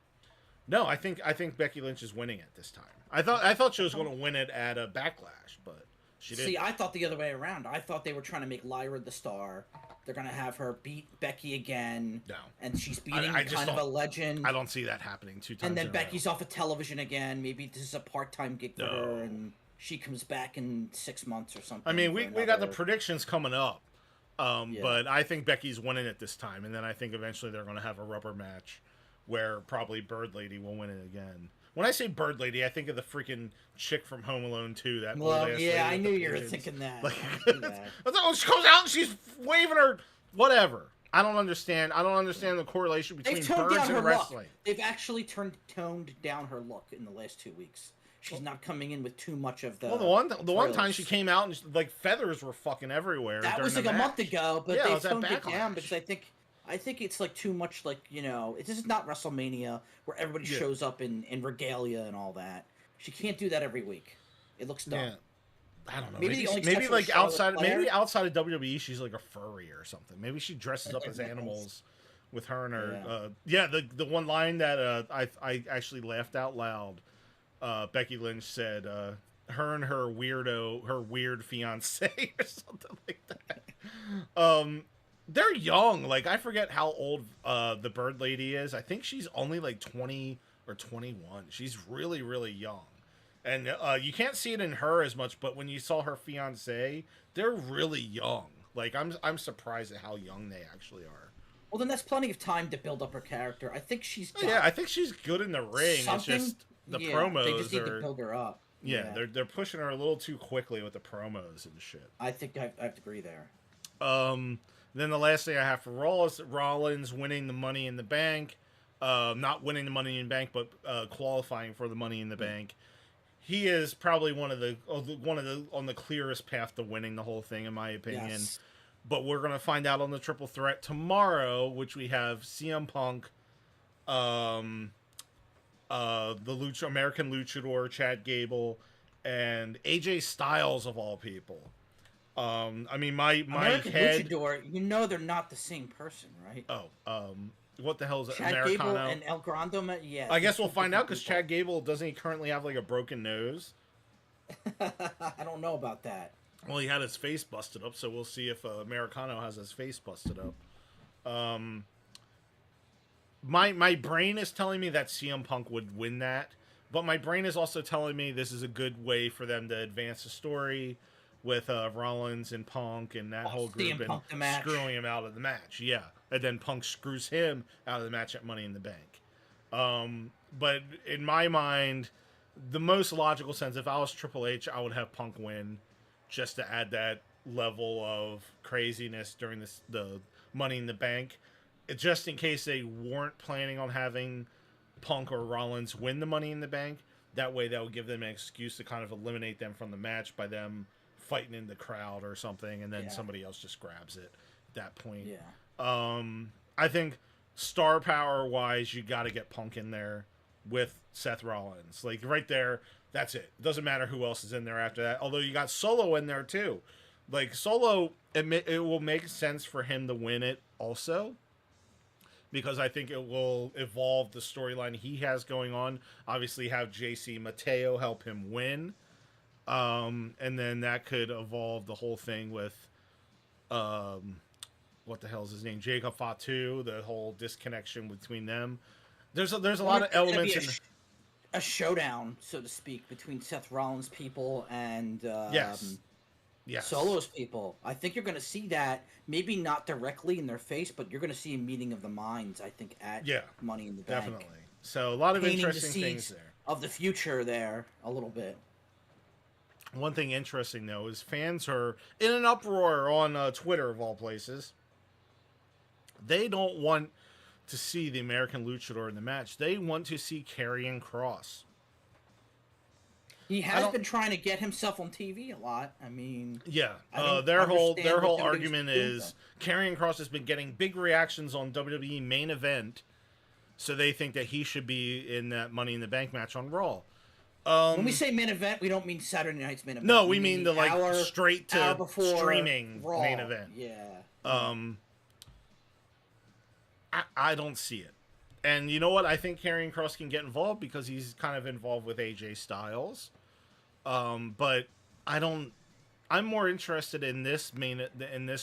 No, I think Becky Lynch is winning it this time. I thought she was going to win it at a Backlash, but she didn't. See, I thought the other way around. I thought they were trying to make Lyra the star. They're gonna have her beat Becky again. No, and she's beating I just kind of a legend. I don't see that happening 2 times. And then in a Becky's row. off of television again. Maybe this is a part-time gig for her, and she comes back in 6 months or something. I mean, for we got the another- predictions coming up, Yeah. but I think Becky's winning it this time, and then I think eventually they're going to have a rubber match where probably Bird Lady will win it again. When I say Bird Lady, I think of the freaking chick from Home Alone 2. That Well, old-ass yeah, I lady with knew the you were pigeons. thinking that. Like, I knew that. she comes out and she's waving her whatever. I don't understand. I don't understand the correlation between They've toned birds down her and wrestling. look. They've actually toned down her look in the last 2 weeks. She's not coming in with too much of the. Well, the one time frills. she came out and like feathers were fucking everywhere. That during was the like a month match. ago, but Yeah, it they was at toned it down Backlash. because I think it's like too much. Like this is not WrestleMania where everybody Yeah. shows up in regalia and all that. She can't do that every week. It looks dumb. Yeah. I don't know. Maybe Maybe, the only maybe exception like was Charlotte outside, Flair. maybe outside of WWE, she's like a furry or something. Maybe she dresses up as animals with her and her. The one line that I actually laughed out loud. Becky Lynch said, "Her and her weird fiance" or something like that. They're young. Like I forget how old the Bird Lady is. I think she's only like 20 or 21. She's really really young. And you can't see it in her as much, but when you saw her fiance, they're really young. Like I'm surprised at how young they actually are. Well, then that's plenty of time to build up her character. I think she's got Yeah, I think she's good in the ring. something. It's just the Yeah, promos They just need to are. build her up. Yeah, they're pushing her a little too quickly with the promos and shit. I think I have to agree there. Then the last thing I have for Raw is Rollins winning the Money in the Bank. Not winning the Money in the Bank, but qualifying for the Money in the Bank. He is probably one of the on the clearest path to winning the whole thing, in my opinion. Yes. But we're gonna find out on the Triple Threat tomorrow, which we have CM Punk, the American Luchador Chad Gable, and AJ Styles of all people. I mean my American head. Luchador, they're not the same person, right? What the hell is it? Chad Americano? Gable and El Grande, yeah. I guess we'll find out because Chad Gable doesn't he currently have like a broken nose? I don't know about that. Well, he had his face busted up, so we'll see if Americano has his face busted up. My brain is telling me that CM Punk would win that, but my brain is also telling me this is a good way for them to advance the story with Rollins and Punk and that whole group CM Punk the and match. screwing him out of the match. Yeah, and then Punk screws him out of the match at Money in the Bank. But in my mind, the most logical sense, if I was Triple H, I would have Punk win, just to add that level of craziness during the Money in the Bank, just in case they weren't planning on having Punk or Rollins win the Money in the Bank. That way, that would give them an excuse to kind of eliminate them from the match by them fighting in the crowd or something, and then somebody else just grabs it at that point. Yeah. I think star power wise, you got to get Punk in there with Seth Rollins. Like right there, that's it. Doesn't matter who else is in there after that. Although you got Solo in there too. Like Solo, it will make sense for him to win it also, because I think it will evolve the storyline he has going on. Obviously, have JC Mateo help him win. And then that could evolve the whole thing with, what the hell is his name? Jacob Fatu, the whole disconnection between them. There's a lot of elements in a showdown, so to speak, between Seth Rollins' people and yes. Yes. Solos people. I think you're going to see that, maybe not directly in their face, but you're going to see a meeting of the minds, I think, at Money in the Bank. Definitely. So a lot of Painting interesting the things seeds there. of the future there a little bit. One thing interesting, though, is fans are in an uproar on Twitter, of all places. They don't want to see the American Luchador in the match. They want to see Karrion Kross. He has been trying to get himself on TV a lot. I mean, yeah, I their whole argument is Karrion Kross has been getting big reactions on WWE main event, so they think that he should be in that Money in the Bank match on Raw. When we say main event, we don't mean Saturday night's main event. No, we mean the straight to streaming Raw. main event. Yeah. I don't see it. And you know what? I think Karrion Kross can get involved because he's kind of involved with AJ Styles. But I don't. I'm more interested in this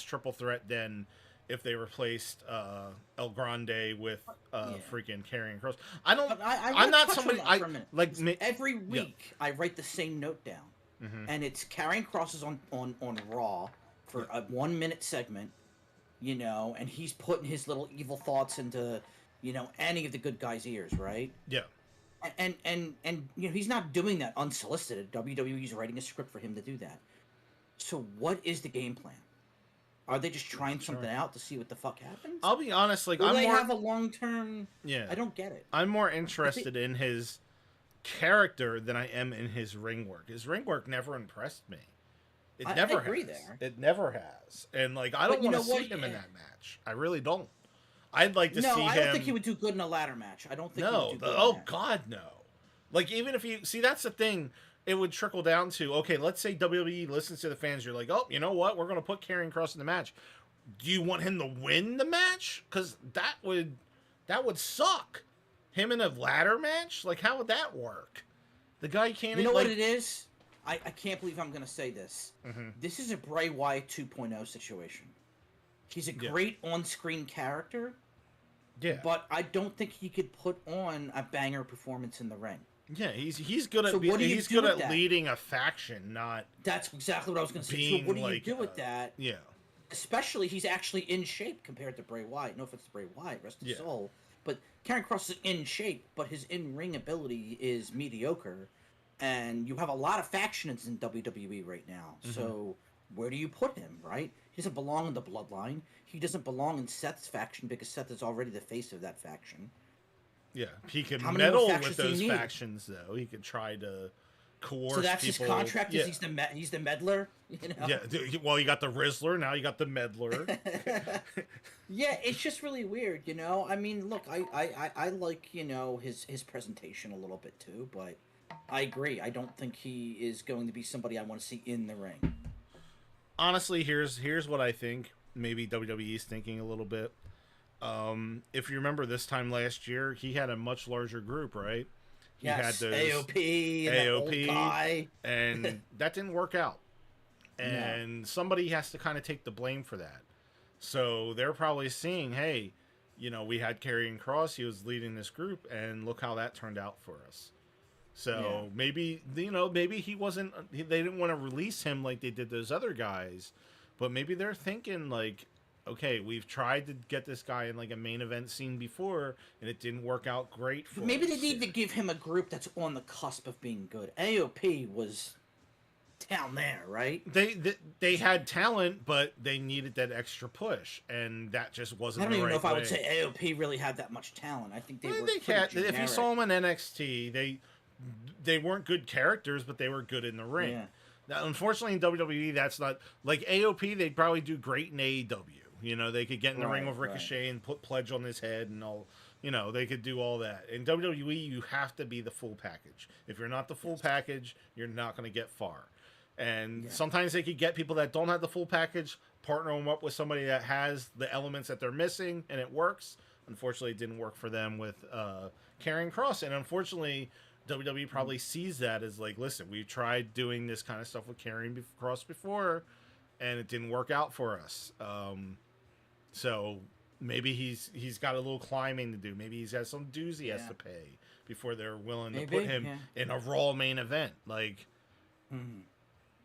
triple threat than if they replaced El Grande with freaking Karrion Kross. I don't. I'm not somebody. Every week I write the same note down, and it's Karrion Kross is on Raw for a 1 minute segment, and he's putting his little evil thoughts into any of the good guys' ears, right? Yeah. And he's not doing that unsolicited. WWE's writing a script for him to do that. So what is the game plan? Are they just trying something out to see what the fuck happens? I'll be honest, Will they have a long-term... Yeah. I don't get it. I'm more interested in his character than I am in his ring work. His ring work never impressed me. I agree there. It never has. And I don't want to see him in that match. I really don't. I'd like to see him... No, I don't think he would do good in a ladder match. I don't think he would do good in that. God, no. Even if you... See, that's the thing. It would trickle down to, okay, let's say WWE listens to the fans. You're like, oh, you know what? We're going to put Karrion Kross in the match. Do you want him to win the match? Because that would suck. Him in a ladder match? How would that work? The guy can't... You know what it is? I can't believe I'm going to say this. Mm-hmm. This is a Bray Wyatt 2.0 situation. He's a great on-screen character. Yeah. But I don't think he could put on a banger performance in the ring. Yeah, he's good at he's good at leading a faction, not... That's exactly what I was going to say. So what do you do with that? Yeah. Especially, he's actually in shape compared to Bray Wyatt. No offense to Bray Wyatt, rest his soul. But Karrion Kross is in shape, but his in-ring ability is mediocre. And you have a lot of factions in WWE right now. Mm-hmm. So where do you put him, right? He doesn't belong in the Bloodline. He doesn't belong in Seth's faction because Seth is already the face of that faction. Yeah, he can meddle with those factions, though. He could try to coerce people. So that's his contract? Yeah. He's the meddler? Yeah, well, you got the Rizzler, now you got the meddler. Yeah, it's just really weird, I mean, look, I like, his presentation a little bit, too, but I agree. I don't think he is going to be somebody I want to see in the ring. Honestly, here's what I think. Maybe WWE's thinking a little bit. If you remember this time last year, he had a much larger group, right? He had those AOP, and old guy. And that didn't work out. And somebody has to kind of take the blame for that. So they're probably seeing, hey, we had Karrion Kross, he was leading this group, and look how that turned out for us. So maybe he wasn't. They didn't want to release him like they did those other guys, but maybe they're thinking okay, we've tried to get this guy in a main event scene before, and it didn't work out great for Maybe they need to give him a group that's on the cusp of being good. AOP was down there, right? They had talent, but they needed that extra push, and that just wasn't. I don't even know if I would say AOP really had that much talent. I think they were. If you saw them in NXT, they weren't good characters, but they were good in the ring. Yeah. Now, unfortunately, in WWE, that's not AOP. They'd probably do great in AEW. They could get in the ring with Ricochet and put Pledge on his head and all. They could do all that. In WWE, you have to be the full package. If you're not the full package, you're not going to get far. And sometimes they could get people that don't have the full package, partner them up with somebody that has the elements that they're missing, and it works. Unfortunately, it didn't work for them with Karrion Kross. And unfortunately, WWE probably sees that as listen, we tried doing this kind of stuff with Karrion Kross before, and it didn't work out for us. So maybe he's got a little climbing to do. Maybe he's got some dues he has to pay before they're willing to put him in a Raw main event.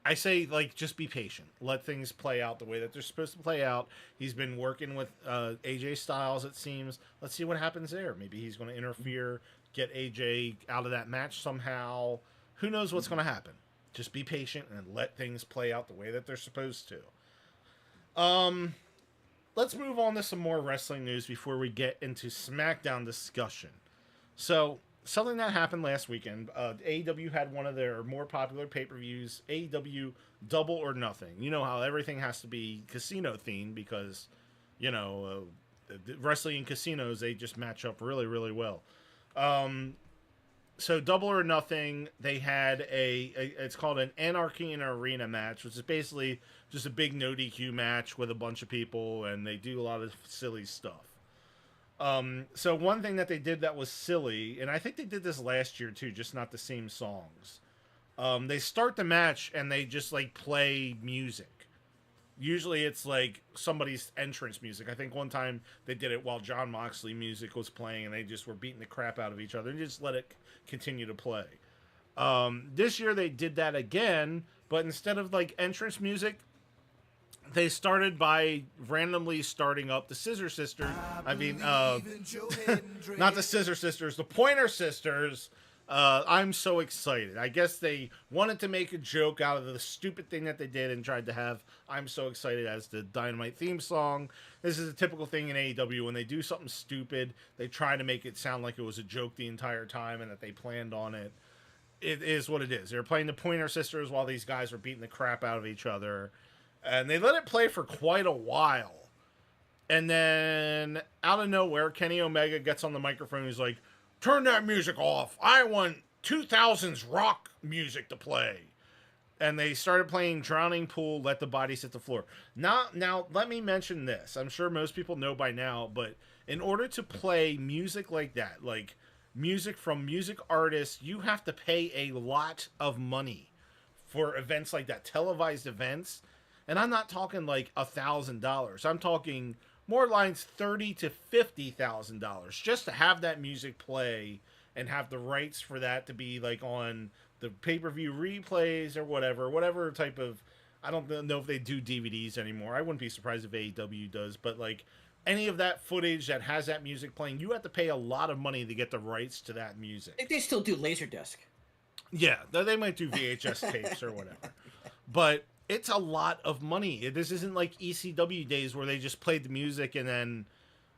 I say, like, just be patient. Let things play out the way that they're supposed to play out. He's been working with AJ Styles, it seems. Let's see what happens there. Maybe he's going to interfere, get AJ out of that match somehow. Who knows what's going to happen? Just be patient and let things play out the way that they're supposed to. Let's move on to some more wrestling news before we get into SmackDown discussion. So, something that happened last weekend, AEW had one of their more popular pay-per-views, AEW Double or Nothing. You know how everything has to be casino themed because, wrestling in casinos, they just match up really, really well. So Double or Nothing, they had it's called an Anarchy in an Arena match, which is basically just a big no DQ match with a bunch of people, and they do a lot of silly stuff. So one thing that they did that was silly, and I think they did this last year too, just not the same songs. They start the match and they just like play music. Usually it's like somebody's entrance music. I think one time they did it while Jon Moxley music was playing and they just were beating the crap out of each other and just let it continue to play. This year they did that again, but instead of like entrance music, they started by randomly starting up the Scissor Sisters. I mean, not the Scissor Sisters, the Pointer Sisters. I'm so excited. I guess they wanted to make a joke out of the stupid thing that they did and tried to have I'm so excited as the Dynamite theme song. This is a typical thing in AEW. When they do something stupid, they try to make it sound like it was a joke the entire time and that they planned on it. It is what it is. They were playing the Pointer Sisters while these guys were beating the crap out of each other. And they let it play for quite a while. And then, out of nowhere, Kenny Omega gets on the microphone and he's like, "Turn that music off. I want 2000s rock music to play." And they started playing Drowning Pool, Let the Bodies Hit the Floor. Now, let me mention this. I'm sure most people know by now, but in order to play music like that, like music from music artists, you have to pay a lot of money for events like that, televised events. And I'm not talking like $1,000. I'm talking more lines $30,000 to $50,000 just to have that music play and have the rights for that to be like on the pay-per-view replays or whatever type of. I don't know if they do DVDs anymore. I wouldn't be surprised if AEW does, but like any of that footage that has that music playing, you have to pay a lot of money to get the rights to that music. I think they still do Laserdisc. Yeah, they might do VHS tapes or whatever, but it's a lot of money. This isn't like ECW days where they just played the music and then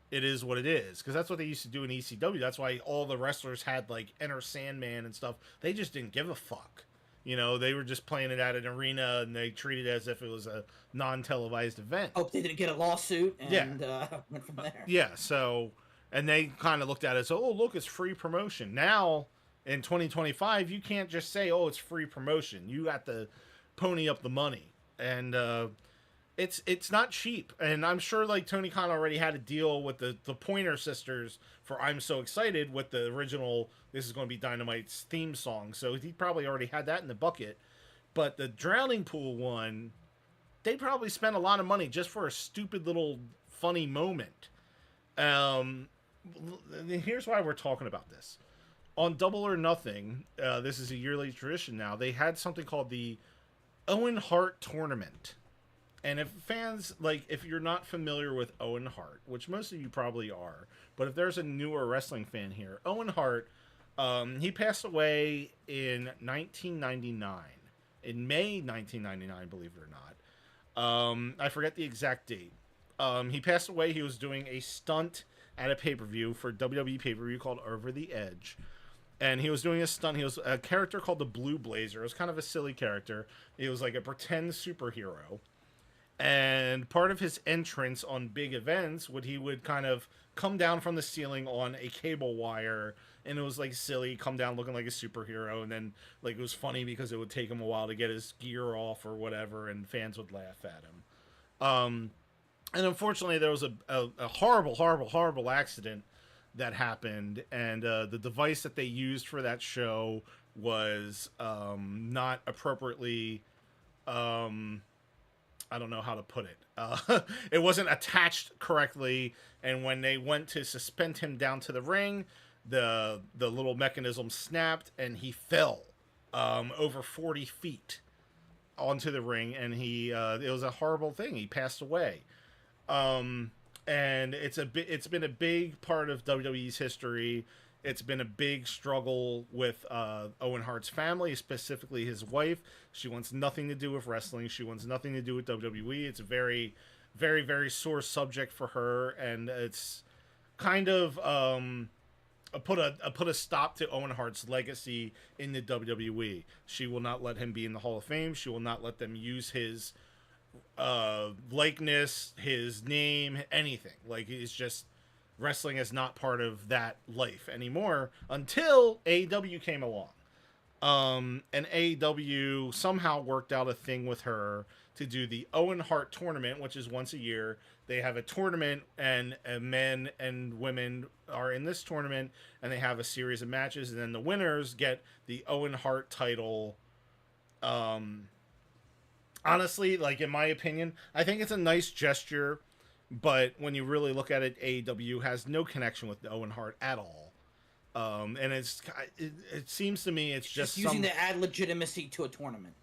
it is what it is. Because that's what they used to do in ECW. That's why all the wrestlers had like Enter Sandman and stuff. They just didn't give a fuck. They were just playing it at an arena and they treated it as if it was a non-televised event. Hope they didn't get a lawsuit and went from there. Yeah, so, and they kind of looked at it as, oh, look, it's free promotion. Now, in 2025, you can't just say, oh, it's free promotion. You got to pony up the money, and it's not cheap. And I'm sure like Tony Khan already had a deal with the Pointer Sisters for I'm So Excited with the original This Is Going to Be Dynamite's theme song, so he probably already had that in the bucket. But the Drowning Pool one, they probably spent a lot of money just for a stupid little funny moment. Here's why we're talking about this. On Double or Nothing, this is a yearly tradition now, they had something called the Owen Hart Tournament. And if you're not familiar with Owen Hart, which most of you probably are, but if there's a newer wrestling fan here, Owen Hart, he passed away in 1999. In May 1999, believe it or not. I forget the exact date. He passed away. He was doing a stunt at a pay-per-view for WWE pay-per-view called Over the Edge. And he was doing a stunt. He was a character called the Blue Blazer. It was kind of a silly character. He was like a pretend superhero. And part of his entrance on big events he would kind of come down from the ceiling on a cable wire. And it was like silly, come down looking like a superhero. And then like it was funny because it would take him a while to get his gear off or whatever. And fans would laugh at him. And unfortunately, there was a horrible accident that happened, and the device that they used for that show was not appropriately, I don't know how to put it. It wasn't attached correctly, and when they went to suspend him down to the ring, the little mechanism snapped, and he fell over 40 feet. onto the ring, and it was a horrible thing. He passed away. And it's been a big part of WWE's history. It's been a big struggle with Owen Hart's family, specifically his wife. She wants nothing to do with wrestling. She wants nothing to do with WWE. It's a very, very, very sore subject for her, and it's kind of put a stop to Owen Hart's legacy in the WWE. She will not let him be in the Hall of Fame. She will not let them use his likeness, his name, anything. Like, it's just wrestling is not part of that life anymore until AEW came along. And AEW somehow worked out a thing with her to do the Owen Hart tournament, which is once a year. They have a tournament, and men and women are in this tournament, and they have a series of matches, and then the winners get the Owen Hart title. Honestly, like, in my opinion, I think it's a nice gesture, but when you really look at it, AEW has no connection with Owen Hart at all. And it seems to me it's just using to add legitimacy to a tournament.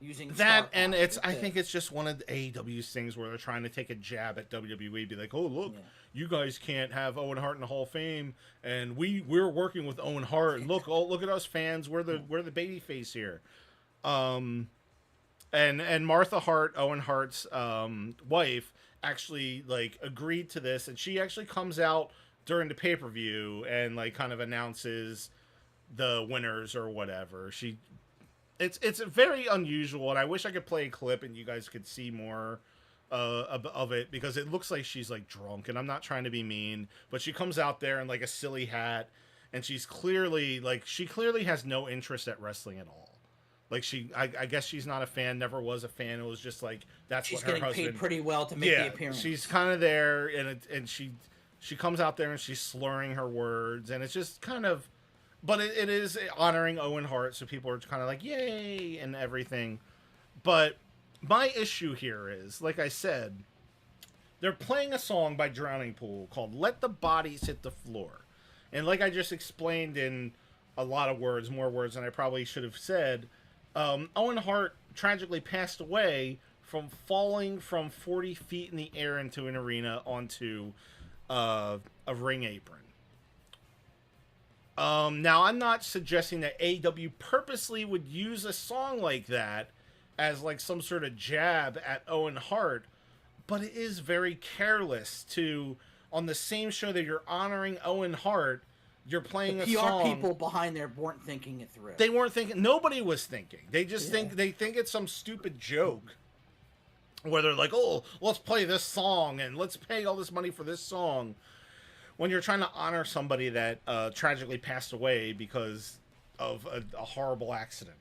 Using that, and I think it's just one of the AEW's things where they're trying to take a jab at WWE, be like, oh, look, you guys can't have Owen Hart in the Hall of Fame, and we're working with Owen Hart, and look at us fans, we're the baby face here. And Martha Hart, Owen Hart's wife, actually like agreed to this, and she actually comes out during the pay-per-view and like kind of announces the winners or whatever. It's very unusual, and I wish I could play a clip and you guys could see more of it, because it looks like she's like drunk, and I'm not trying to be mean, but she comes out there in like a silly hat, and she clearly has no interest at wrestling at all. Like, I guess she's not a fan, never was a fan. It was just like, that's what her husband... She's getting paid pretty well to make the appearance. She's kind of there, and she comes out there and she's slurring her words, and it's just kind of... But it is honoring Owen Hart, so people are kind of like, yay, and everything. But my issue here is, like I said, they're playing a song by Drowning Pool called Let the Bodies Hit the Floor. And like I just explained in a lot of words, more words than I probably should have said... Owen Hart tragically passed away from falling from 40 feet in the air into an arena onto a ring apron. Now, I'm not suggesting that AEW purposely would use a song like that as like some sort of jab at Owen Hart, but it is very careless to, on the same show that you're honoring Owen Hart, you're playing a song. PR people behind there weren't thinking it through. They weren't thinking. Nobody was thinking. They just think it's some stupid joke. Where they're like, oh, let's play this song and let's pay all this money for this song. When you're trying to honor somebody that tragically passed away because of a horrible accident.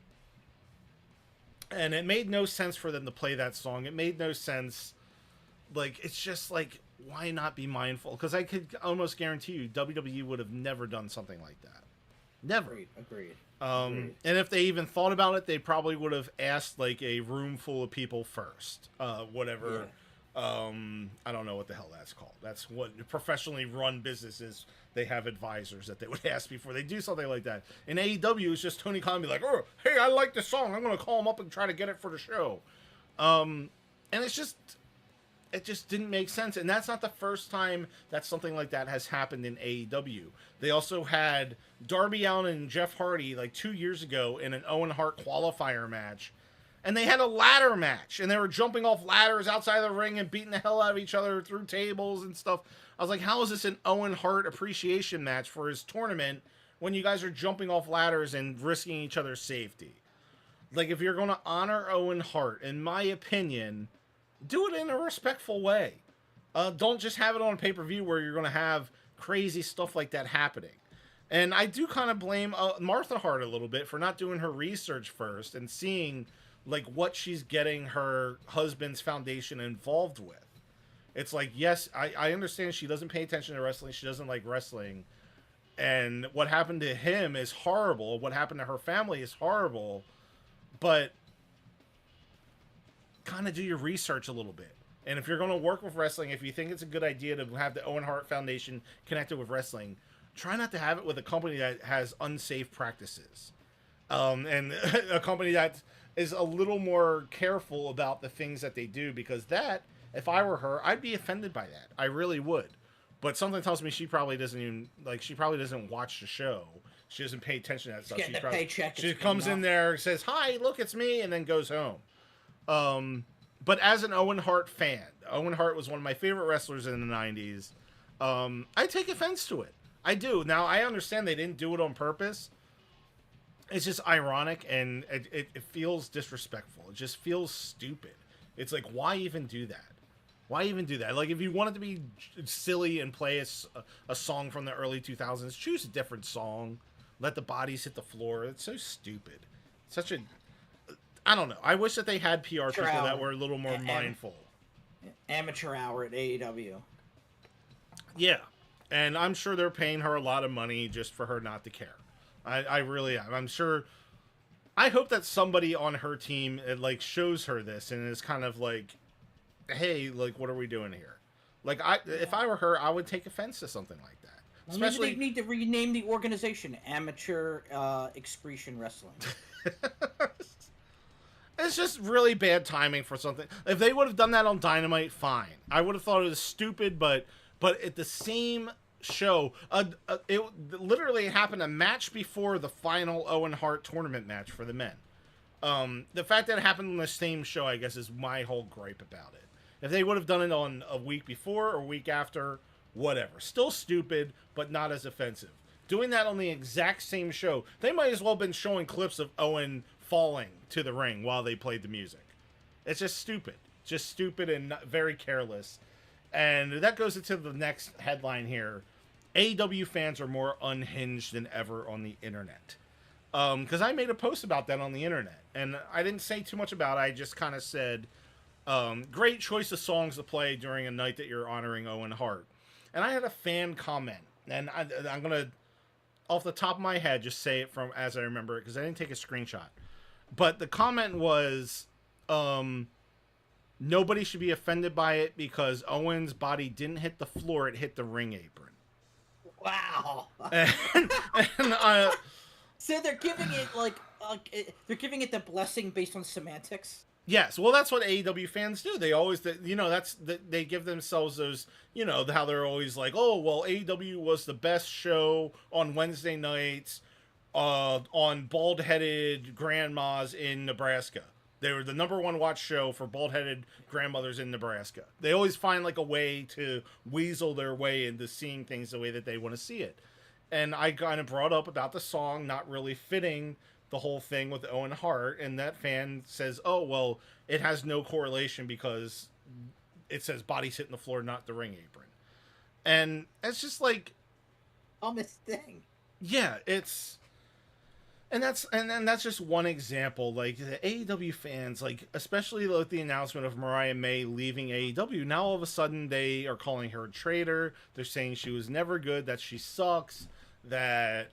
And it made no sense for them to play that song. It made no sense. Like, it's just like, why not be mindful? Because I could almost guarantee you WWE would have never done something like that. Never. Agreed. And if they even thought about it, they probably would have asked like a room full of people first. Whatever. Yeah. I don't know what the hell that's called. That's what professionally run businesses, they have advisors that they would ask before they do something like that. In AEW, it's just Tony Khan be like, oh, hey, I like this song. I'm going to call him up and try to get it for the show. And it just didn't make sense. And that's not the first time that something like that has happened in AEW. They also had Darby Allin and Jeff Hardy like 2 years ago in an Owen Hart qualifier match. And they had a ladder match. And they were jumping off ladders outside the ring and beating the hell out of each other through tables and stuff. I was like, how is this an Owen Hart appreciation match for his tournament when you guys are jumping off ladders and risking each other's safety? Like, if you're going to honor Owen Hart, in my opinion... do it in a respectful way. Don't just have it on pay-per-view where you're going to have crazy stuff like that happening. And I do kind of blame Martha Hart a little bit for not doing her research first and seeing like what she's getting her husband's foundation involved with. It's like, yes, I understand she doesn't pay attention to wrestling. She doesn't like wrestling. And what happened to him is horrible. What happened to her family is horrible. But... kind of do your research a little bit. And if you're going to work with wrestling, if you think it's a good idea to have the Owen Hart Foundation connected with wrestling, try not to have it with a company that has unsafe practices. And a company that is a little more careful about the things that they do, because that, if I were her, I'd be offended by that. I really would. But something tells me she probably doesn't even, like, she probably doesn't watch the show. She doesn't pay attention to that stuff. Getting a paycheck. She comes in there, says, "Hi, look, it's me," and then goes home. But as an Owen Hart fan, Owen Hart was one of my favorite wrestlers in the 90s. I take offense to it. I do. Now, I understand they didn't do it on purpose. It's just ironic, and it feels disrespectful. It just feels stupid. It's like, why even do that? Why even do that? Like, if you wanted to be silly and play a song from the early 2000s, choose a different song. Let the bodies hit the floor. It's so stupid. Such a... I don't know. I wish that they had PR people that were a little more mindful. Amateur hour at AEW. Yeah. And I'm sure they're paying her a lot of money just for her not to care. I really am. I'm sure... I hope that somebody on her team, like, shows her this and is kind of like, hey, like, what are we doing here? Like, if I were her, I would take offense to something like that. Well, especially, maybe they need to rename the organization Amateur Excretion Wrestling. It's just really bad timing for something. If they would have done that on Dynamite, fine. I would have thought it was stupid, but at the same show, it literally happened a match before the final Owen Hart tournament match for the men. The fact that it happened on the same show, I guess, is my whole gripe about it. If they would have done it on a week before or a week after, whatever. Still stupid, but not as offensive. Doing that on the exact same show, they might as well have been showing clips of Owen falling to the ring while they played the music. It's just stupid. Just stupid and very careless. And that goes into the next headline here. AEW fans are more unhinged than ever on the internet. Because I made a post about that on the internet. And I didn't say too much about it. I just kind of said, great choice of songs to play during a night that you're honoring Owen Hart. And I had a fan comment. And I'm going to, off the top of my head, just say it from as I remember it, because I didn't take a screenshot. But the comment was, nobody should be offended by it because Owen's body didn't hit the floor, it hit the ring apron. Wow. So they're giving it they're giving it the blessing based on semantics. Yes, well, that's what AEW fans do. They always, they give themselves those, how they're always like, oh, well, AEW was the best show on Wednesday nights on bald-headed grandmas in Nebraska. They were the #1 watch show for bald-headed grandmothers in Nebraska. They always find like a way to weasel their way into seeing things the way that they want to see it. And I kind of brought up about the song not really fitting the whole thing with Owen Hart, and that fan says, oh, well, it has no correlation because it says bodies hitting the floor, not the ring apron. And it's just like... Dumbest thing. Yeah, it's... And that's just one example. Like, the AEW fans, like, especially with the announcement of Mariah May leaving AEW, now all of a sudden they are calling her a traitor. They're saying she was never good, that she sucks, that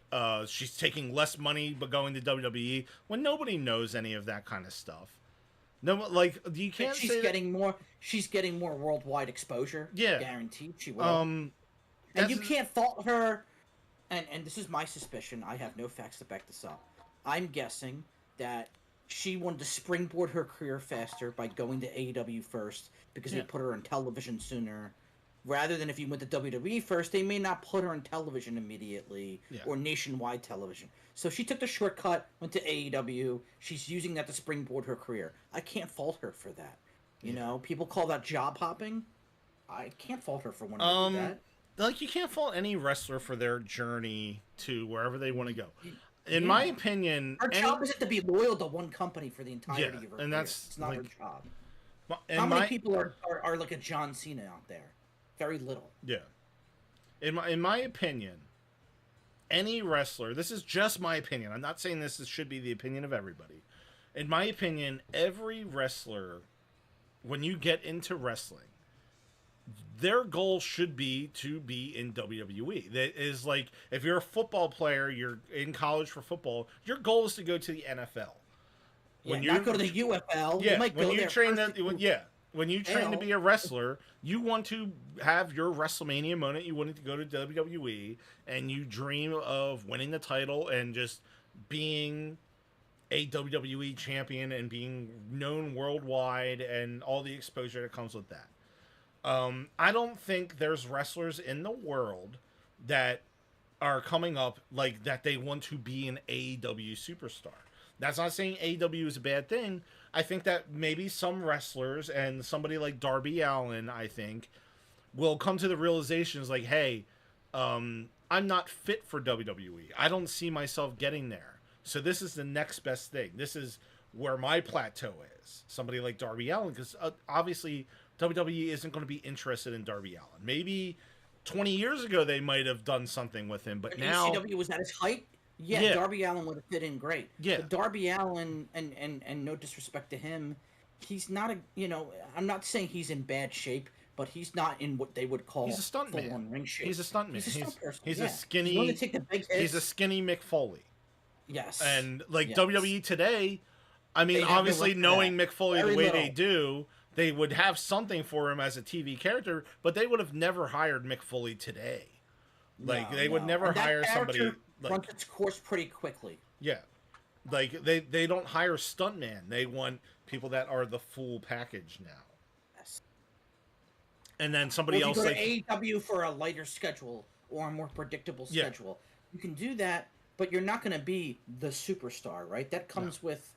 she's taking less money but going to WWE, when nobody knows any of that kind of stuff. No, like, you can't she's say getting more. She's getting more worldwide exposure. Yeah, guaranteed she will. And you can't fault her. And this is my suspicion. I have no facts to back this up. I'm guessing that she wanted to springboard her career faster by going to AEW first because they put her on television sooner. Rather than if you went to WWE first, they may not put her on television immediately or nationwide television. So she took the shortcut, went to AEW. She's using that to springboard her career. I can't fault her for that. You know, people call that job hopping. I can't fault her for wanting to do that. Like, you can't fault any wrestler for their journey to wherever they want to go. In my opinion... Her job isn't to be loyal to one company for the entirety of her career. It's not her job. How many people are like a John Cena out there? Very little. Yeah. In my opinion, any wrestler... This is just my opinion. I'm not saying this should be the opinion of everybody. In my opinion, every wrestler, when you get into wrestling, their goal should be to be in WWE. That is like, if you're a football player, you're in college for football, your goal is to go to the NFL. When you go to the UFL, yeah, you might when go you there train first. when you train to be a wrestler, you want to have your WrestleMania moment. You want to go to WWE, and you dream of winning the title and just being a WWE champion and being known worldwide and all the exposure that comes with that. I don't think there's wrestlers in the world that are coming up like that they want to be an AEW superstar. That's not saying AEW is a bad thing. I think that maybe some wrestlers and somebody like Darby Allin, I think, will come to the realizations like, hey, I'm not fit for WWE. I don't see myself getting there. So this is the next best thing. This is where my plateau is. Somebody like Darby Allin, because obviously WWE isn't going to be interested in Darby Allin. Maybe 20 years ago they might have done something with him, but if now ECW was at its height. Yeah, Darby Allin would have fit in great. Yeah, but Darby Allin, and no disrespect to him, he's not a, I'm not saying he's in bad shape, but he's not in what they would call he's a stuntman. Ring shape. He's a stuntman. He's a skinny. He's, to take the big hits. He's a skinny Mick Foley. Yes. And like WWE today, I mean, obviously knowing Mick Foley Very the way little. they do, they would have something for him as a TV character, but they would have never hired Mick Foley today. Like they would never hire somebody like runs its course pretty quickly. Yeah. Like they don't hire stuntman. They want people that are the full package now. Yes. And then somebody Or if else you like go to AEW for a lighter schedule or a more predictable schedule. You can do that, but you're not going to be the superstar, right? That comes with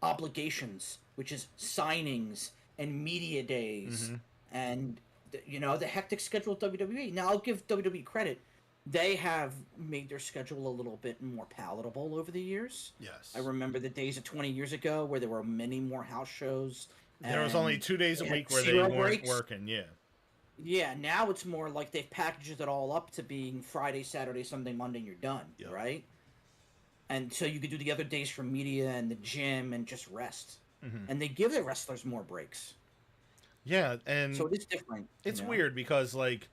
obligations, which is signings and media days and the hectic schedule of WWE. Now I'll give WWE credit. They have made their schedule a little bit more palatable over the years. Yes. I remember the days of 20 years ago where there were many more house shows. There was only 2 days a week where they weren't working, Yeah, now it's more like they've packaged it all up to being Friday, Saturday, Sunday, Monday, and you're done, right? And so you could do the other days for media and the gym and just rest. And they give the wrestlers more breaks. Yeah, and so it is different. It's weird because like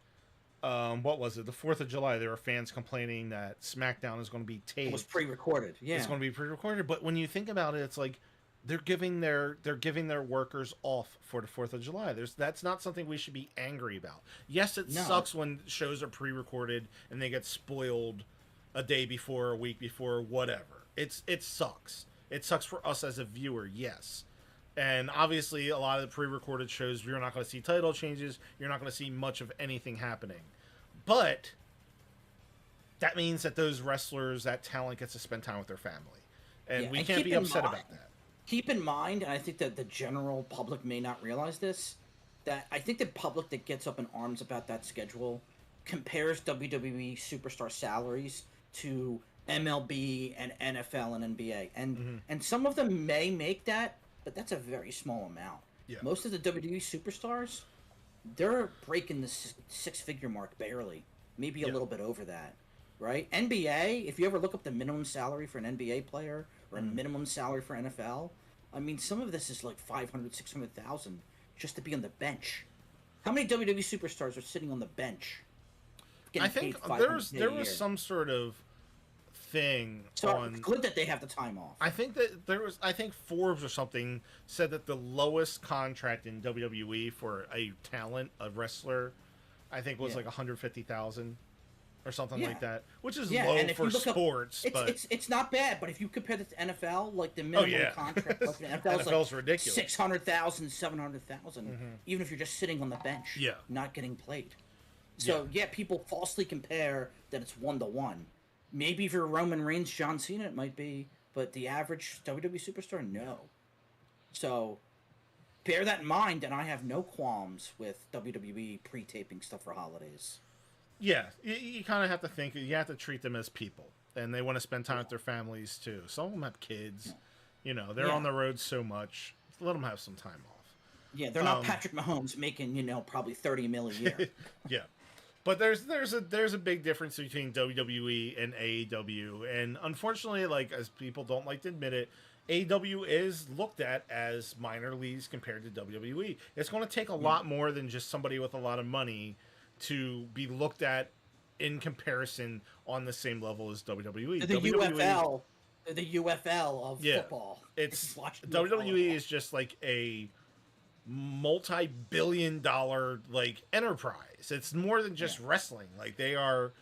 what was it? The 4th of July, there were fans complaining that SmackDown is going to be taped. It was pre-recorded. Yeah. It's going to be pre-recorded, but when you think about it, it's like they're giving their workers off for the 4th of July. That's not something we should be angry about. Yes, it sucks when shows are pre-recorded and they get spoiled a day before, a week before, whatever. It sucks. It sucks for us as a viewer, yes. And obviously, a lot of the pre-recorded shows, you're not going to see title changes. You're not going to see much of anything happening. But that means that those wrestlers, that talent gets to spend time with their family. And we can't be upset about that. Keep in mind, and I think that the general public may not realize this, that I think the public that gets up in arms about that schedule compares WWE superstar salaries to MLB and NFL and NBA. And some of them may make that, but that's a very small amount. Yeah. Most of the WWE superstars, they're breaking the six-figure mark barely, maybe a little bit over that, right? NBA, if you ever look up the minimum salary for an NBA player or a minimum salary for NFL, I mean, some of this is like 500, 600,000 just to be on the bench. How many WWE superstars are sitting on the bench? I think there was some sort of thing on. It's good that they have the time off. I think that I think Forbes or something said that the lowest contract in WWE for a wrestler, I think was like 150,000 or something like that, which is low for sports. It's not bad, but if you compare it to NFL, like the minimum contract, like the NFL's like ridiculous, 600,000, 700,000, even if you're just sitting on the bench, not getting played. So people falsely compare that it's 1-to-1. Maybe if you're Roman Reigns, John Cena, it might be, but the average WWE superstar, no. So bear that in mind, and I have no qualms with WWE pre-taping stuff for holidays. Yeah, you kind of have to think, you have to treat them as people, and they want to spend time with their families too. Some of them have kids, they're on the road so much. Let them have some time off. Yeah, they're not Patrick Mahomes making, probably $30 million a year. Yeah. But there's a big difference between WWE and AEW, and unfortunately, like, as people don't like to admit it, AEW is looked at as minor leagues compared to WWE. It's going to take a lot more than just somebody with a lot of money to be looked at in comparison on the same level as WWE. The UFL of football. It's WWE is just like a multi-billion-dollar like enterprise. It's more than just wrestling. Like they are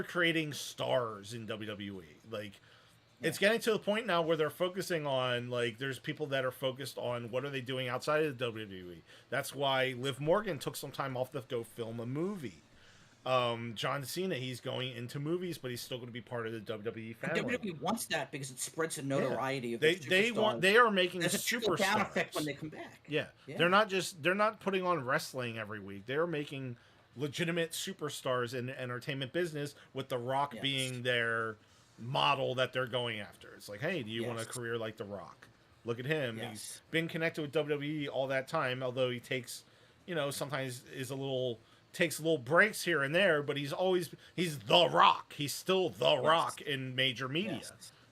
creating stars in WWE. Like It's getting to the point now where they're focusing on, like, there's people that are focused on what are they doing outside of the WWE. That's why Liv Morgan took some time off to go film a movie. John Cena, he's going into movies, but he's still going to be part of the WWE family. WWE wants that because it spreads the notoriety of they are making There's a superstars. down effect when they come back. Yeah. They're not putting on wrestling every week. They're making legitimate superstars in the entertainment business, with The Rock being their model that they're going after. It's like, hey, do you want a career like The Rock? Look at him. He's been connected with WWE all that time, although he takes, sometimes takes little breaks here and there, but he's The Rock. He's still The Rock in major media.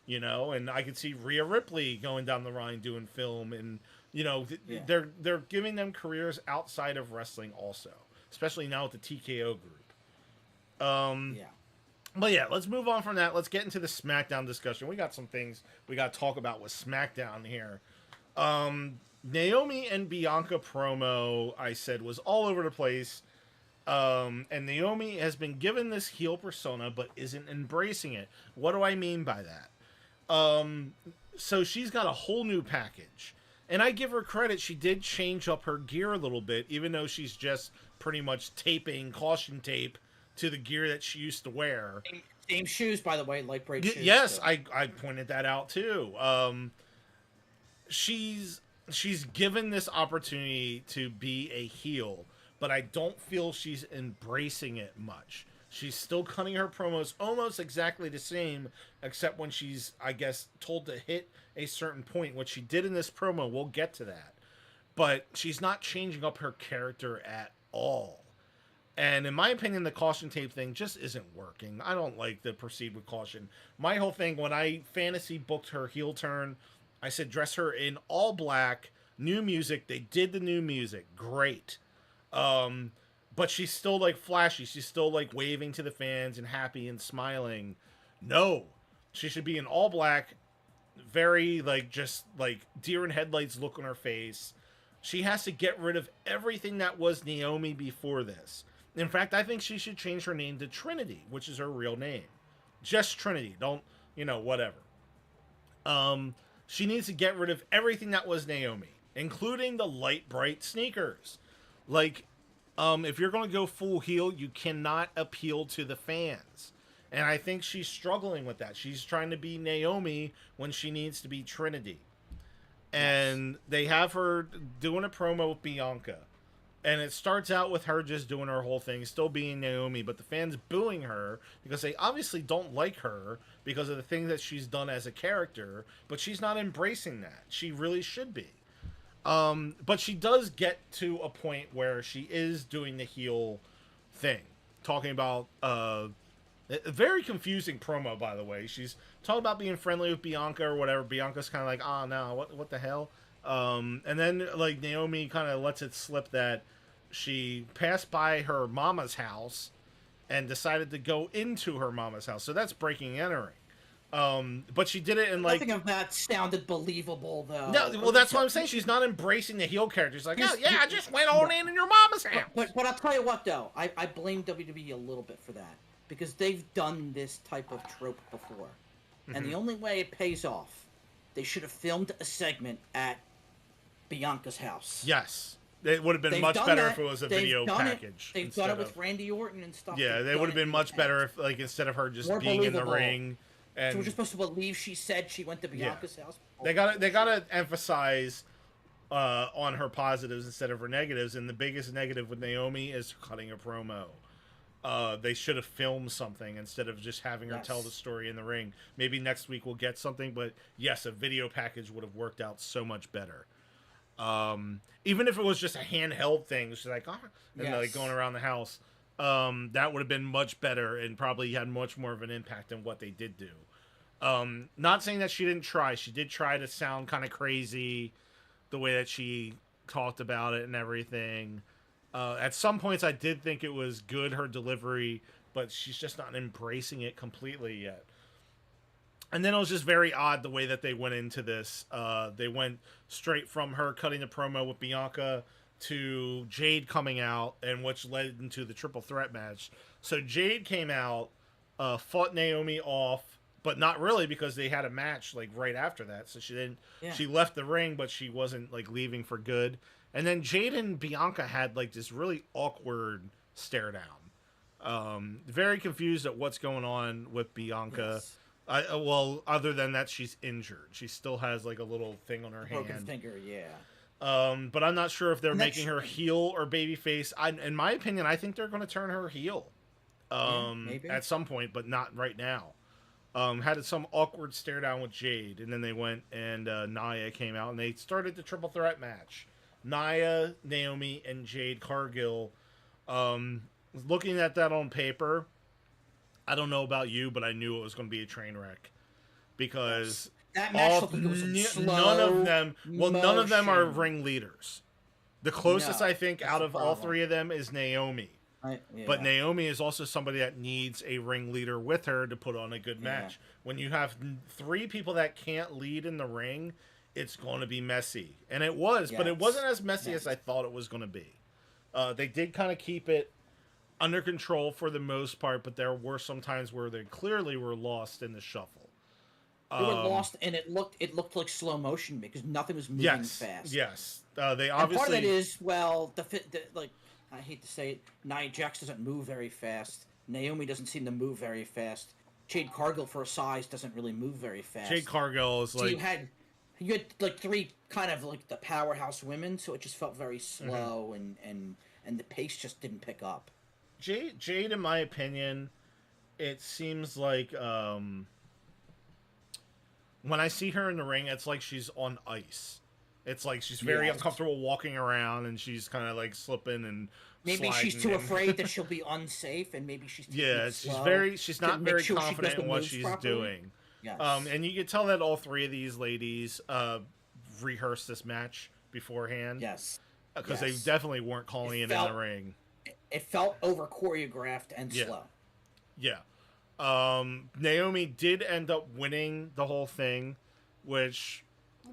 And I could see Rhea Ripley going down the line doing film, and they're giving them careers outside of wrestling also, especially now with the TKO group. But yeah, let's move on from that. Let's get into the SmackDown discussion. We got some things we got to talk about with SmackDown here. Naomi and Bianca promo, I said, was all over the place. And Naomi has been given this heel persona, but isn't embracing it. What do I mean by that? So she's got a whole new package. And I give her credit. She did change up her gear a little bit, even though she's just pretty much taping caution tape to the gear that she used to wear. Same shoes, by the way, light braid shoes. Yes, I pointed that out too. She's given this opportunity to be a heel, but I don't feel she's embracing it much. She's still cutting her promos almost exactly the same, except when she's, I guess, told to hit a certain point. What she did in this promo, we'll get to that. But she's not changing up her character at all. And in my opinion, the caution tape thing just isn't working. I don't like the proceed with caution. My whole thing, when I fantasy booked her heel turn, I said dress her in all black, new music. They did the new music. Great. But she's still, like, flashy. She's still, like, waving to the fans and happy and smiling. No. She should be in all black, very, like, just, like, deer in headlights look on her face. She has to get rid of everything that was Naomi before this. In fact, I think she should change her name to Trinity, which is her real name. Just Trinity. Don't, whatever. She needs to get rid of everything that was Naomi, including the light, bright sneakers. Like, if you're going to go full heel, you cannot appeal to the fans. And I think she's struggling with that. She's trying to be Naomi when she needs to be Trinity. And they have her doing a promo with Bianca. And it starts out with her just doing her whole thing, still being Naomi, but the fans booing her because they obviously don't like her because of the things that she's done as a character, but she's not embracing that. She really should be. But she does get to a point where she is doing the heel thing, talking about a very confusing promo, by the way. She's talking about being friendly with Bianca or whatever. Bianca's kind of like, oh, no, what the hell? And then, like, Naomi kind of lets it slip that she passed by her mama's house and decided to go into her mama's house. So that's breaking and entering. But she did it in, like... Nothing of that sounded believable, though. No, well, that's what I'm saying. She's not embracing the heel character. She's like, oh, yeah, I just went on in your mama's house. But I'll tell you what, though. I blame WWE a little bit for that. Because they've done this type of trope before. Mm-hmm. And the only way it pays off, they should have filmed a segment at Bianca's house. Yes. It would have been much better if it was a video package. They've done it with Randy Orton and stuff. Yeah, they would have been much better if, like, instead of her just being in the ring. And so we're just supposed to believe she said she went to Bianca's house? They gotta emphasize on her positives instead of her negatives, and the biggest negative with Naomi is cutting a promo. They should have filmed something instead of just having her tell the story in the ring. Maybe next week we'll get something, but yes, a video package would have worked out so much better. Even if it was just a handheld thing, she's like, like going around the house, that would have been much better and probably had much more of an impact than what they did do. Not saying that she didn't try. She did try to sound kind of crazy the way that she talked about it and everything. At some points, I did think it was good, her delivery, but she's just not embracing it completely yet. And then it was just very odd the way that they went into this. They went straight from her cutting the promo with Bianca to Jade coming out, and which led into the triple threat match. So Jade came out, fought Naomi off, but not really because they had a match like right after that. So she didn't. Yeah. She left the ring, but she wasn't like leaving for good. And then Jade and Bianca had like this really awkward stare down. Very confused at what's going on with Bianca. Yes. Well, other than that, she's injured. She still has like a little thing on her Broken hand. finger, yeah. But I'm not sure if they're And making her heel or babyface. In my opinion, I think they're going to turn her heel maybe. at some point, but not right now. Had some awkward stare down with Jade, and then they went and Nia came out, and they started the triple threat match. Nia, Naomi, and Jade Cargill. Looking at that on paper, I don't know about you, but I knew it was going to be a train wreck because that match looked like it was in none of them. Well, none of them are motion. ring leaders. The closest No, I think that's out the of all problem. three of them is Naomi. Yeah. But Naomi is also somebody that needs a ring leader with her to put on a good match. When you have three people that can't lead in the ring, it's going to be messy. And it was, but it wasn't as messy as I thought it was going to be. They did kind of keep it under control for the most part, but there were some times where they clearly were lost in the shuffle. They were lost, and it looked like slow motion because nothing was moving fast. Yes, they obviously. And part of that is like I hate to say it, Nia Jax doesn't move very fast. Naomi doesn't seem to move very fast. Jade Cargill, for a size, doesn't really move very fast. Jade Cargill is so like you had like three kind of like the powerhouse women, so it just felt very slow and the pace just didn't pick up. Jade, in my opinion, it seems like when I see her in the ring, it's like she's on ice. It's like she's very uncomfortable walking around, and she's kind of like slipping and maybe she's sliding too and- afraid that she'll be unsafe, and maybe she's taking it she's to not make very sure she confident does the in what moves she's properly. doing. Yes. And you can tell that all three of these ladies rehearsed this match beforehand. Yes. Because they definitely weren't calling it in the ring. It felt over choreographed and slow. Yeah. Naomi did end up winning the whole thing, which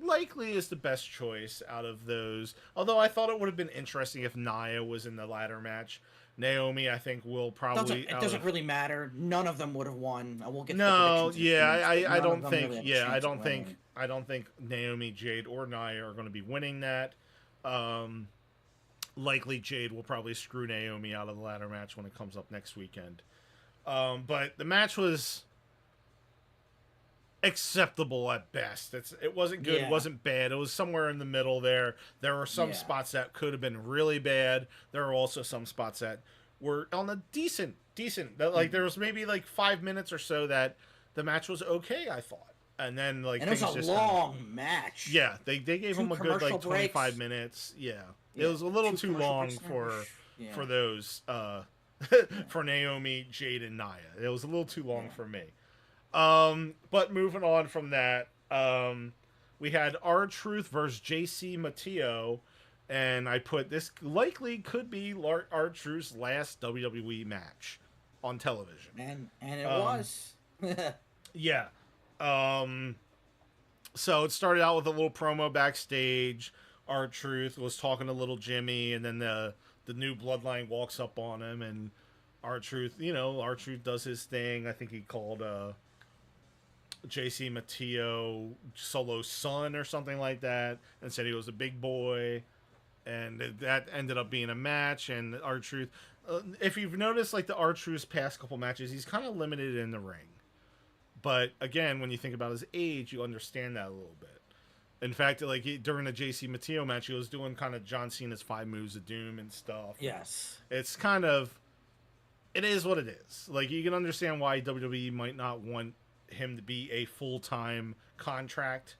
likely is the best choice out of those. Although I thought it would have been interesting if Nia was in the ladder match. Naomi, I think, will probably. It doesn't really matter. None of them would have won. We'll get. No, to the predictions I don't none of them think. really have a Yeah, chance of winning. I don't think Naomi, Jade, or Nia are going to be winning that. Likely Jade will probably screw Naomi out of the ladder match when it comes up next weekend. But the match was acceptable at best. It wasn't good, it wasn't bad. It was somewhere in the middle there. There were some spots that could have been really bad. There were also some spots that were on a decent. Like there was maybe like 5 minutes or so that the match was okay, I thought. And then like and it was a long match. Yeah, they gave him a good like 25 breaks. minutes. Yeah. It was a little too long for those for Naomi, Jade, and Nia. It was a little too long for me. But moving on from that, we had R-Truth versus JC Mateo, and I put this likely could be R-Truth's last WWE match on television. And it was. Yeah. So it started out with a little promo backstage. R-Truth was talking to little Jimmy, and then the new bloodline walks up on him, and R-Truth does his thing. I think he called JC Mateo Solo's son or something like that, and said he was a big boy, and that ended up being a match. And R-Truth, if you've noticed, like the R-Truth's past couple matches, he's kind of limited in the ring. But again, when you think about his age, you understand that a little bit. In fact, like during the JC Mateo match, he was doing kind of John Cena's 5 moves of doom and stuff. Yes. It's kind of, it is what it is. Like you can understand why WWE might not want him to be a full-time contract.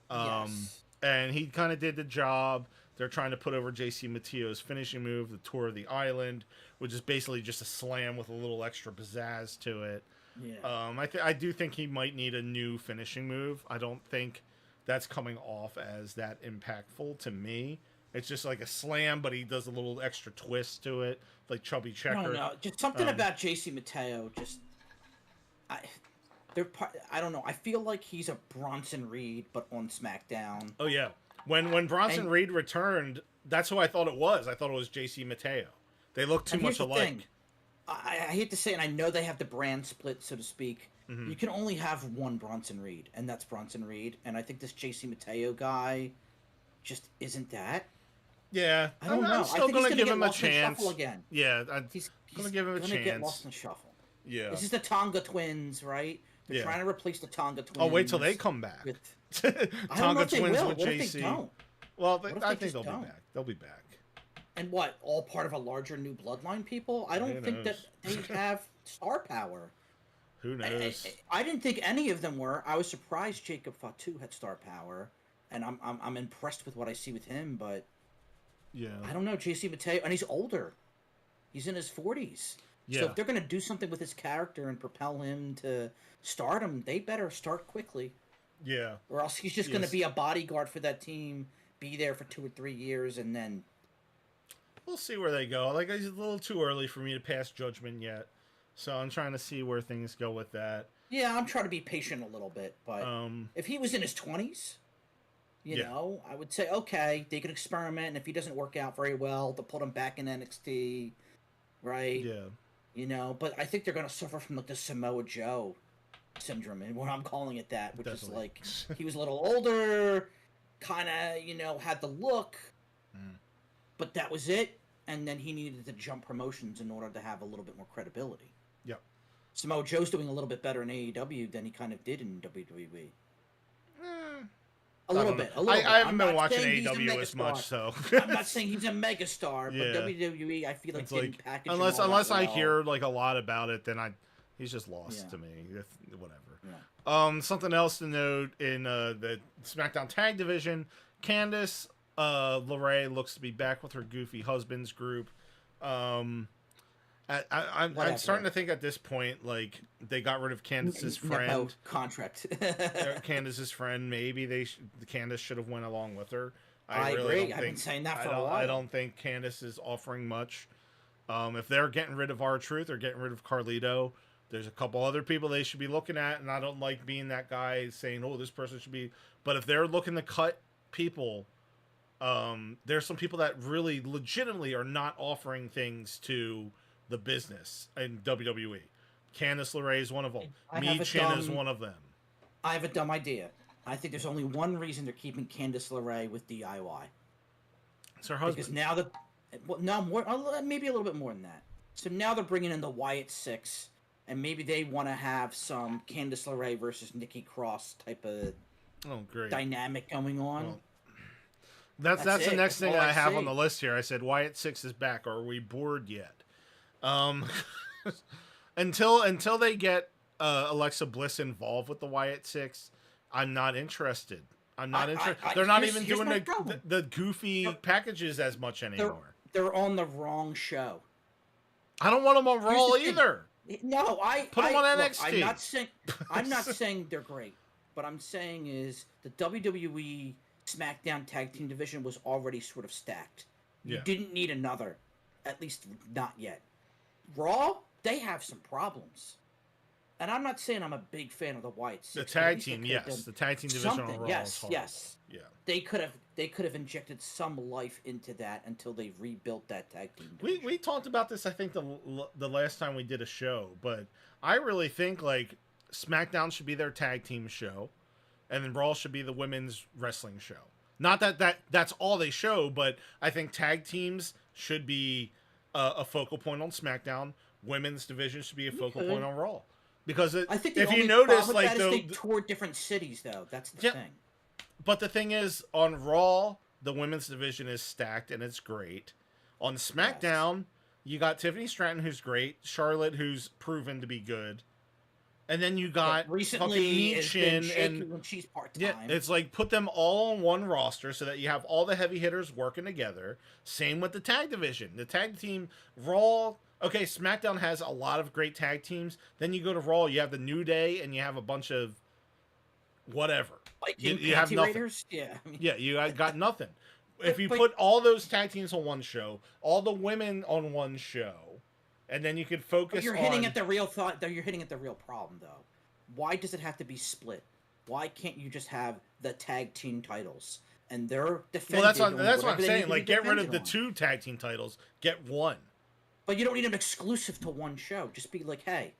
And he kind of did the job. They're trying to put over JC Mateo's finishing move, the Tour of the Island, which is basically just a slam with a little extra pizzazz to it. Yeah. I do think he might need a new finishing move. I don't think that's coming off as that impactful to me. It's just like a slam, but he does a little extra twist to it, like Chubby Checker. No, just something about JC Mateo. I don't know. I feel like he's a Bronson Reed, but on SmackDown. Oh yeah, when Bronson Reed returned, that's who I thought it was. I thought it was JC Mateo. They look too much alike. I hate to say it, and I know they have the brand split, so to speak, Mm-hmm. You can only have one Bronson Reed, and that's Bronson Reed. And I think this JC Mateo guy just isn't that. Yeah, I don't know. I'm I still think he's gonna give get him a lost in the chance. shuffle again. Yeah, I'm He's gonna give him a gonna get chance. lost in the shuffle. Yeah, This is the Tonga twins, right? They're Yeah. trying to replace the Tonga twins. Oh, wait till they come back. With, I don't know Tonga if they twins will. with What JC. if they don't? Well, What if I they think just they'll don't? be back. They'll be back. And what? All part of a larger new bloodline, people? I don't Who think that knows? they have star power. Who knows? I didn't think any of them were. I was surprised Jacob Fatu had star power, and I'm impressed with what I see with him. But Yeah. I don't know, JC Mateo, and he's older. He's in his 40s. Yeah. So if they're gonna do something with his character and propel him to stardom, they better start quickly. Yeah. Or else he's just gonna be a bodyguard for that team, be there for 2 or 3 years, and then We'll see where they go. Like, it's a little too early for me to pass judgment yet. So I'm trying to see where things go with that. yeah, I'm trying to be patient a little bit. But if he was in his 20s, you know, I would say okay, they could experiment, and if he doesn't work out very well, they'll put him back in NXT, right? Yeah. You know, but I think they're gonna suffer from like the Samoa Joe syndrome, and what I'm calling it that, which Definitely. is like he was a little older, kind of, you know, had the look, but that was it, and then he needed to jump promotions in order to have a little bit more credibility. Yep. Samoa Joe's doing a little bit better in AEW than he kind of did in WWE. A little bit. I haven't I'm been not watching saying he's a AEW as much, megastar. so I'm not saying he's a megastar, but Yeah. WWE, I feel like it's didn't like package him unless all that I well. hear like a lot about it, then he's just lost Yeah. to me. Whatever. Yeah. Something else to note in the SmackDown Tag Division, Candice LeRae looks to be back with her goofy husbands group. I'm starting to think at this point, like, they got rid of Candice's friend. Contract. Candice's friend. Maybe Candice should have went along with her. I really agree. don't I've been think- saying that for I a don't- while. I don't think Candice is offering much. If they're getting rid of R-Truth or getting rid of Carlito, there's a couple other people they should be looking at, and I don't like being that guy saying, oh, this person should be... But if they're looking to cut people, there's some people that really legitimately are not offering things to the business in WWE. Candice LeRae is one of them. Mi Chin is one of them. I have a dumb idea. I think there's only one reason they're keeping Candice LeRae with DIY. It's her husband. Because now that... Well, no, more, maybe a little bit more than that. So now they're bringing in the Wyatt Six, and maybe they want to have some Candice LeRae versus Nikki Cross type of dynamic going on. Well, that's the next thing I have on the list here. I said Wyatt Six is back. Are we bored yet? Until they get Alexa Bliss involved with the Wyatt Six, I'm not interested. I'm not interested. They're not even doing the goofy packages as much anymore. They're on the wrong show. I don't want them on Raw either. No, put them on NXT. I'm not saying they're great. What I'm saying is the WWE SmackDown Tag Team division was already sort of stacked. You didn't need another, at least not yet. Raw, they have some problems. And I'm not saying I'm a big fan of the Wyatt Six. The tag team, yes. The tag team division on Raw yes, is hard. yes. Yeah. They could have injected some life into that until they rebuilt that tag team division. We talked about this, I think, the last time we did a show, but I really think, like, SmackDown should be their tag team show, and then Raw should be the women's wrestling show. Not that's all they show, but I think tag teams should be a focal point on SmackDown. Women's division should be a focal point on Raw. Because I think if you notice, like, they tour different cities, though. That's the thing. But the thing is, on Raw, the women's division is stacked and it's great. On SmackDown, you got Tiffany Stratton, who's great, Charlotte, who's proven to be good, and then you got recently Chin and when she's part-time. Yeah, it's like put them all on one roster so that you have all the heavy hitters working together. Same with the tag division, the tag team Raw. Okay, SmackDown has a lot of great tag teams. Then you go to Raw, you have the New Day, and you have a bunch of whatever. You have nothing. Raiders? Yeah. You got nothing. If you put all those tag teams on one show, all the women on one show, and then you could focus. You're hitting at the real thought. Though you're hitting at the real problem, though. Why does it have to be split? Why can't you just have the tag team titles and they're defended? Well, that's what I'm saying. Like, get rid of the 2 tag team titles. Get one. But you don't need them exclusive to one show. Just be like, hey,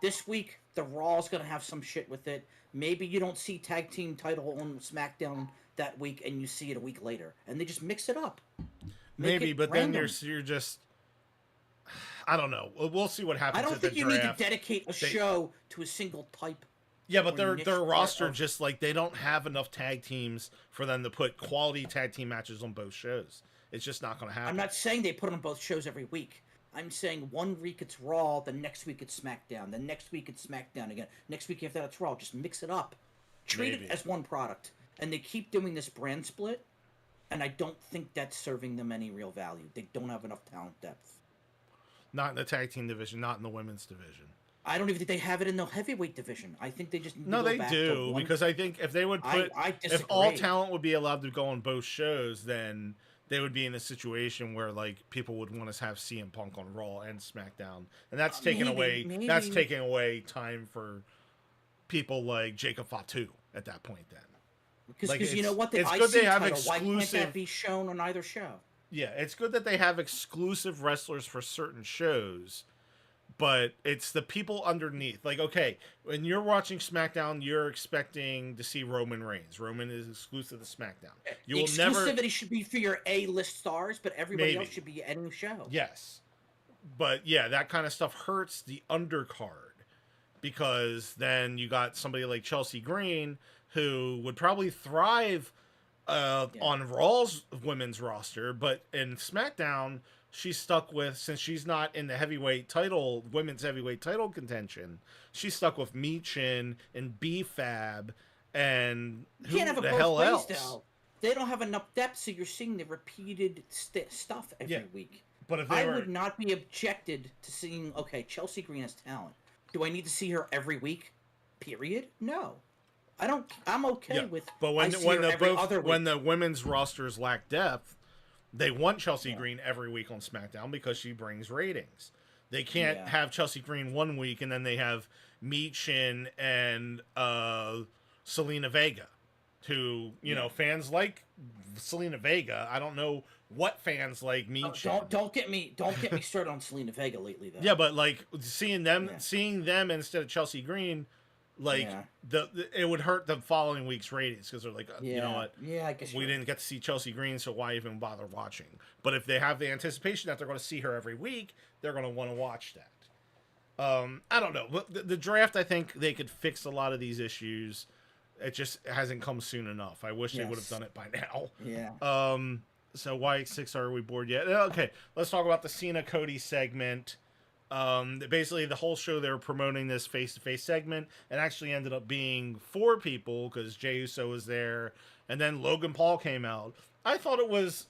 This week, the Raw's going to have some shit with it. Maybe you don't see tag team title on SmackDown that week, and you see it a week later, and they just mix it up. Maybe, but random. Then you're just. I don't know. We'll see what happens. I don't think you need to dedicate a show to a single type. Yeah, but their roster just like they don't have enough tag teams for them to put quality tag team matches on both shows. It's just not going to happen. I'm not saying they put it on both shows every week. I'm saying one week it's Raw, the next week it's SmackDown, the next week it's SmackDown again. Next week after that it's Raw. Just mix it up. Treat it as one product. And they keep doing this brand split, and I don't think that's serving them any real value. They don't have enough talent depth. Not in the tag team division, not in the women's division. I don't even think they have it in the heavyweight division. I think they just need to go back to one... because I think if they would put if all talent would be allowed to go on both shows, then they would be in a situation where like people would want to have CM Punk on Raw and SmackDown, and that's taking away that's taking away time for people like Jacob Fatu at that point. Then because you know what, it's good they have exclusive. Why can't that be shown on either show? Yeah, it's good that they have exclusive wrestlers for certain shows. But it's the people underneath. Like, okay, when you're watching SmackDown, you're expecting to see Roman Reigns. Roman is exclusive to SmackDown. You will exclusivity should be for your A-list stars, but everybody else should be any show. Yes. But, yeah, that kind of stuff hurts the undercard. Because then you got somebody like Chelsea Green, who would probably thrive on Raw's women's roster. But in SmackDown... she's stuck with, since she's not in the women's heavyweight title contention, she's stuck with Michin and B-Fab and who the hell else? Though. They don't have enough depth, so you're seeing the repeated stuff every week. But if I would not be objected to seeing, okay, Chelsea Green has talent. Do I need to see her every week? Period? No. I don't. I'm okay with. But when the women's rosters lack depth, they want Chelsea Green every week on SmackDown because she brings ratings. They can't have Chelsea Green one week and then they have Michin and Selena Vega, who fans like Selena Vega. I don't know what fans like Michin. Don't get me started on Selena Vega lately though. Yeah, but like seeing them instead of Chelsea Green. It would hurt the following week's ratings because they're like, you know what? Yeah, I guess we didn't get to see Chelsea Green, so why even bother watching? But if they have the anticipation that they're going to see her every week, they're going to want to watch that. I don't know. The draft, I think they could fix a lot of these issues. It just hasn't come soon enough. I wish they would have done it by now. Yeah. So Y6, are we bored yet? Okay, let's talk about the Cena Cody segment. Basically the whole show they were promoting this face-to-face segment and actually ended up being 4 people because Jey Uso was there and then Logan Paul came out. I thought it was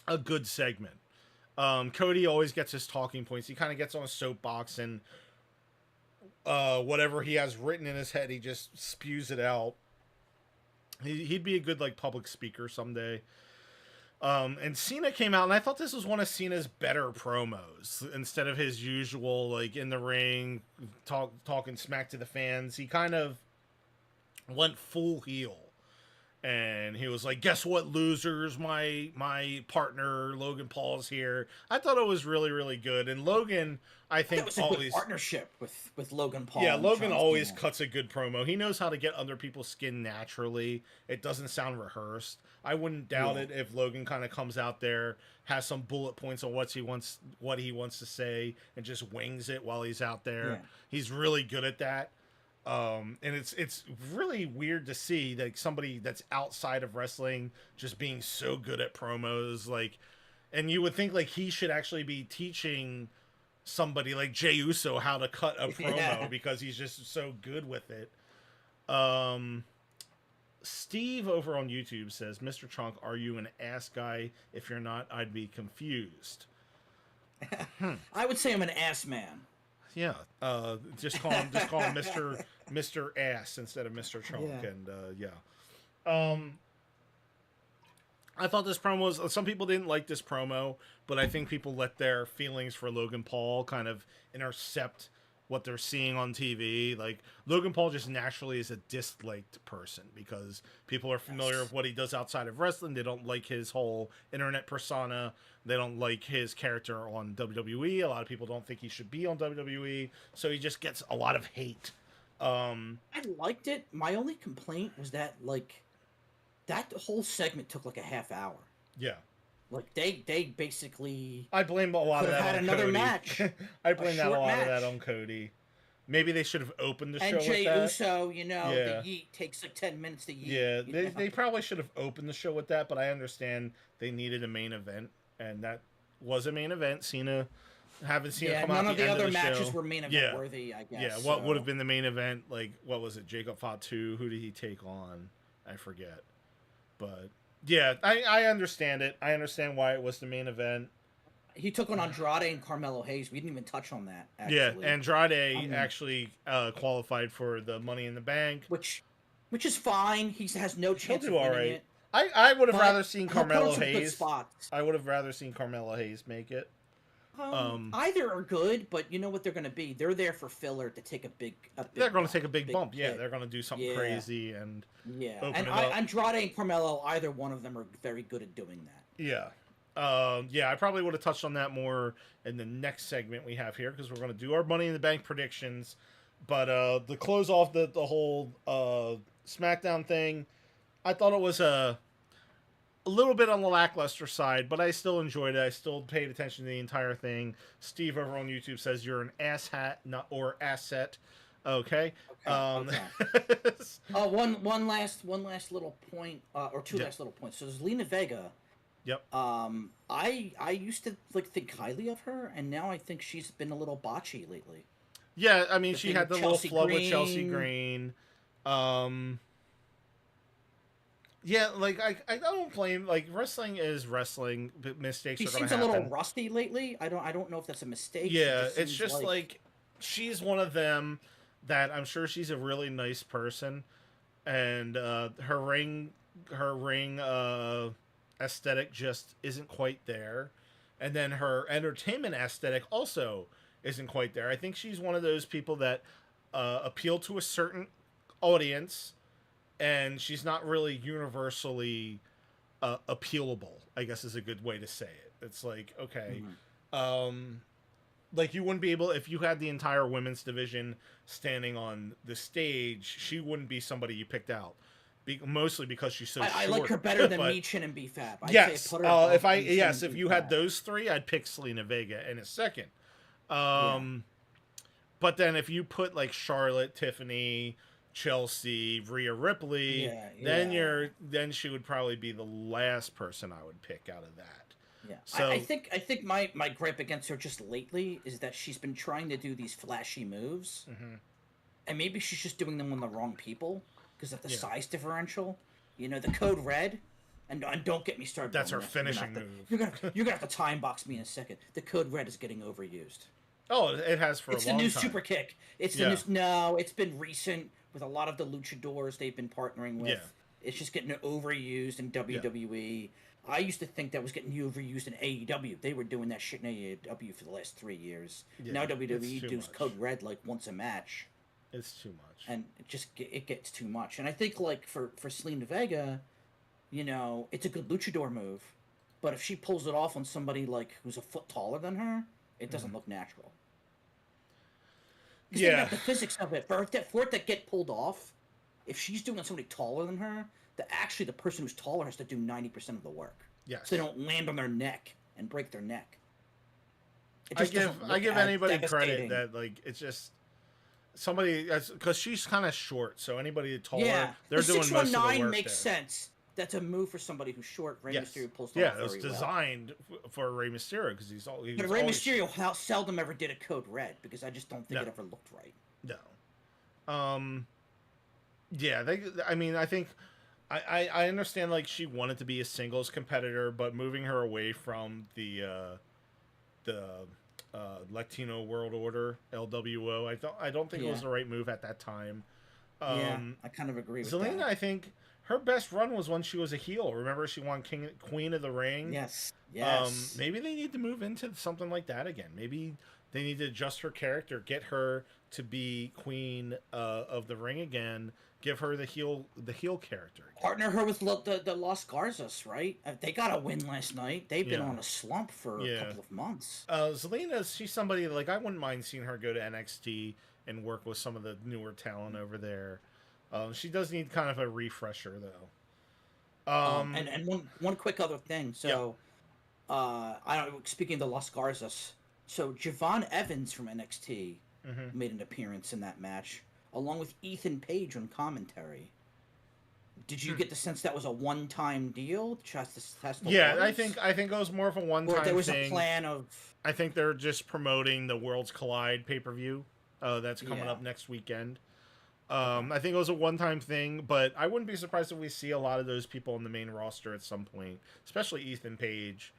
a good segment. Cody always gets his talking points. He kind of gets on a soapbox and whatever he has written in his head, he just spews it out. He'd be a good like public speaker someday. And Cena came out, and I thought this was one of Cena's better promos. Instead of his usual, like, in the ring, talking smack to the fans, he kind of went full heel. And he was like, guess what, losers? My partner, Logan Paul's here. I thought it was really, really good. And Logan, I think, was a good partnership with Logan Paul. Yeah, Logan always cuts a good promo. He knows how to get under people's skin naturally. It doesn't sound rehearsed. I wouldn't doubt it if Logan kind of comes out there, has some bullet points on what he wants to say, and just wings it while he's out there. Yeah. He's really good at that. And it's really weird to see that somebody that's outside of wrestling just being so good at promos, like, and you would think like he should actually be teaching somebody like Jey Uso how to cut a promo because he's just so good with it. Steve over on YouTube says, Mr. Trunk, are you an ass guy? If you're not, I'd be confused. I would say I'm an ass man. Yeah, just call him Mr. Ass instead of Mr. Trunk, and I thought this promo was. Some people didn't like this promo, but I think people let their feelings for Logan Paul kind of intercept what they're seeing on TV. Like Logan Paul just naturally is a disliked person because people are familiar with what he does outside of wrestling. They don't like his whole internet persona. They don't like his character on WWE. A lot of people don't think he should be on WWE, so he just gets a lot of hate. I liked it. My only complaint was that like that whole segment took like a half hour. Yeah. Like they basically. I blame a lot of that on another Cody. match. I blame a lot of that on Cody. Maybe they should have opened the show and Jey with that. Uso, the yeet takes like 10 minutes to yeet. Yeah, they probably should have opened the show with that, but I understand they needed a main event, and that was a main event. Haven't seen it come out none at of the the end other of the matches show. were main event worthy, I guess. Yeah, what would have been the main event? Like, what was it? Jacob Fatu? Who did he take on? I forget. But yeah, I understand it. I understand why it was the main event. He took on Andrade and Carmelo Hayes. We didn't even touch on that, actually. Yeah, Andrade actually qualified for the Money in the Bank. Which is fine. He has no chance of winning it. I would have rather seen Carmelo Hayes. I would have rather seen Carmelo Hayes make it. Either are good, but you know what they're going to be? They're there for filler to take a big they're going to take a big bump. Yeah, they're going to do something crazy and Andrade and Carmelo, either one of them are very good at doing that. Yeah. I probably would have touched on that more in the next segment we have here because we're going to do our Money in the Bank predictions. But to close off the whole SmackDown thing, I thought it was a little bit on the lackluster side, but I still enjoyed it. I still paid attention to the entire thing. Steve over on YouTube says you're an asshat, or asset. Okay. Okay. One last little point, or two last little points. So there's Lena Vega. Yep. I used to think highly of her, and now I think she's been a little botchy lately. Yeah, I mean, she had the little flub with Chelsea Green. Yeah, like I don't blame, like, wrestling is wrestling, but mistakes are going to happen. She seems a little rusty lately. I don't know if that's a mistake. Yeah, it's just like she's one of them that I'm sure she's a really nice person, and her ring aesthetic just isn't quite there, and then her entertainment aesthetic also isn't quite there. I think she's one of those people that appeal to a certain audience, and she's not really universally appealable, I guess is a good way to say it. It's like, okay, like you wouldn't be able, if you had the entire women's division standing on the stage, she wouldn't be somebody you picked out. Mostly because she's so short. I like her better than Michin and B-Fab. Yes, if you had those three, I'd pick Selena Vega in a second. But then if you put like Charlotte, Tiffany, Chelsea, Rhea Ripley, then she would probably be the last person I would pick out of that. Yeah. So I think my gripe against her just lately is that she's been trying to do these flashy moves, and maybe she's just doing them on the wrong people because of the size differential. You know, the code red, and don't get me started. That's her finishing move. You're gonna have to time box me in a second. The code red is getting overused. Oh, it has for a long time. It's the new super kick. It's the new. No, it's been recent with a lot of the luchadors they've been partnering with. Yeah. It's just getting overused in WWE. Yeah. I used to think that was getting overused in AEW. They were doing that shit in AEW for the last 3 years. Yeah, now WWE does code red like once a match. It's too much. And it gets too much. And I think like for Selena Vega, you know, it's a good luchador move, but if she pulls it off on somebody like who's a foot taller than her, it doesn't look natural. Because think about the physics of it. For it to get pulled off, if she's doing it on somebody taller than her, actually the person who's taller has to do 90% of the work. Yes. So they don't land on their neck and break their neck. I give anybody credit that, like, it's just somebody, because she's kind of short, so anybody taller, they're doing most of the work. 619 makes sense. That's a move for somebody who's short. Rey Mysterio pulls it off very well. Yeah, it was designed for Rey Mysterio because he's all. But Rey Mysterio seldom ever did a code red because I just don't think it ever looked right. No. Yeah, I think I understand, like, she wanted to be a singles competitor, but moving her away from the Latino World Order (LWO), I don't think it was the right move at that time. I kind of agree with Zelina, that. I think her best run was when she was a heel. Remember, she won Queen of the Ring. Yes. Maybe they need to move into something like that again. Maybe They need to adjust her character, get her to be queen of the ring again, give her the heel character again. Partner her with the Los Garzas, right? They got a win last night. They've been on a slump for a couple of months. Zelina, she's somebody like I wouldn't mind seeing her go to NXT and work with some of the newer talent over there. She does need kind of a refresher though. And one quick other thing. So, I don't. Speaking of the Los Garzas, so Javon Evans from NXT made an appearance in that match, along with Ethan Page on commentary. Did you get the sense that was a one-time deal? Just to test the waters? I think it was more of a one-time thing. Or there was a plan of. I think they're just promoting the Worlds Collide pay-per-view. That's coming up next weekend. I think it was a one-time thing, but I wouldn't be surprised if we see a lot of those people on the main roster at some point, especially Ethan Page.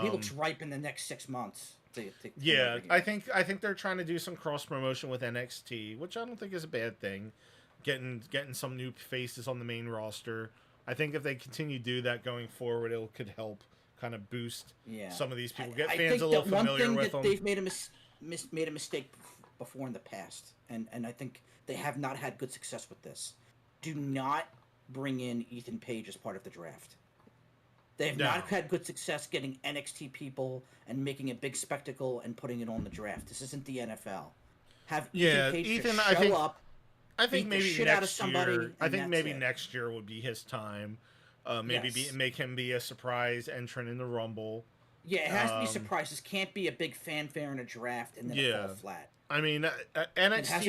He looks ripe in the next 6 months. I think they're trying to do some cross promotion with NXT, which I don't think is a bad thing. Getting some new faces on the main roster. I think if they continue to do that going forward, it could help kind of boost some of these people. Get fans a little familiar with them. They've made a mistake before in the past, and I think they have not had good success with this. Do not bring in Ethan Page as part of the draft. They have not had good success getting NXT people and making a big spectacle and putting it on the draft. This isn't the NFL. Have Ethan Page just show up. I think maybe next year. I think maybe next year would be his time. Make him be a surprise entrant in the Rumble. Yeah, it has to be surprises. Can't be a big fanfare in a draft and then it fall flat. I mean, NXT.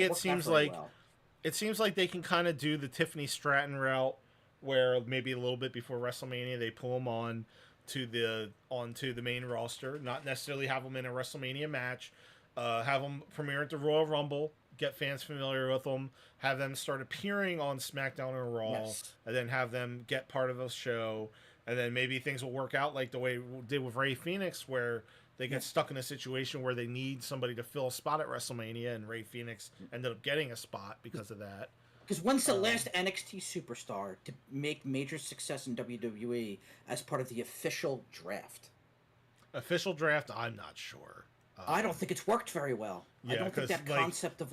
It seems like they can kind of do the Tiffany Stratton route, where maybe a little bit before WrestleMania they pull them onto the main roster, not necessarily have them in a WrestleMania match, have them premiere at the Royal Rumble, get fans familiar with them, have them start appearing on SmackDown or Raw, and then have them get part of the show, and then maybe things will work out like the way we did with Rey Fenix, where they get stuck in a situation where they need somebody to fill a spot at WrestleMania, and Rey Fenix ended up getting a spot because of that. Because when's the last NXT superstar to make major success in WWE as part of the official draft? Official draft? I'm not sure. I don't think it's worked very well. I don't think that concept of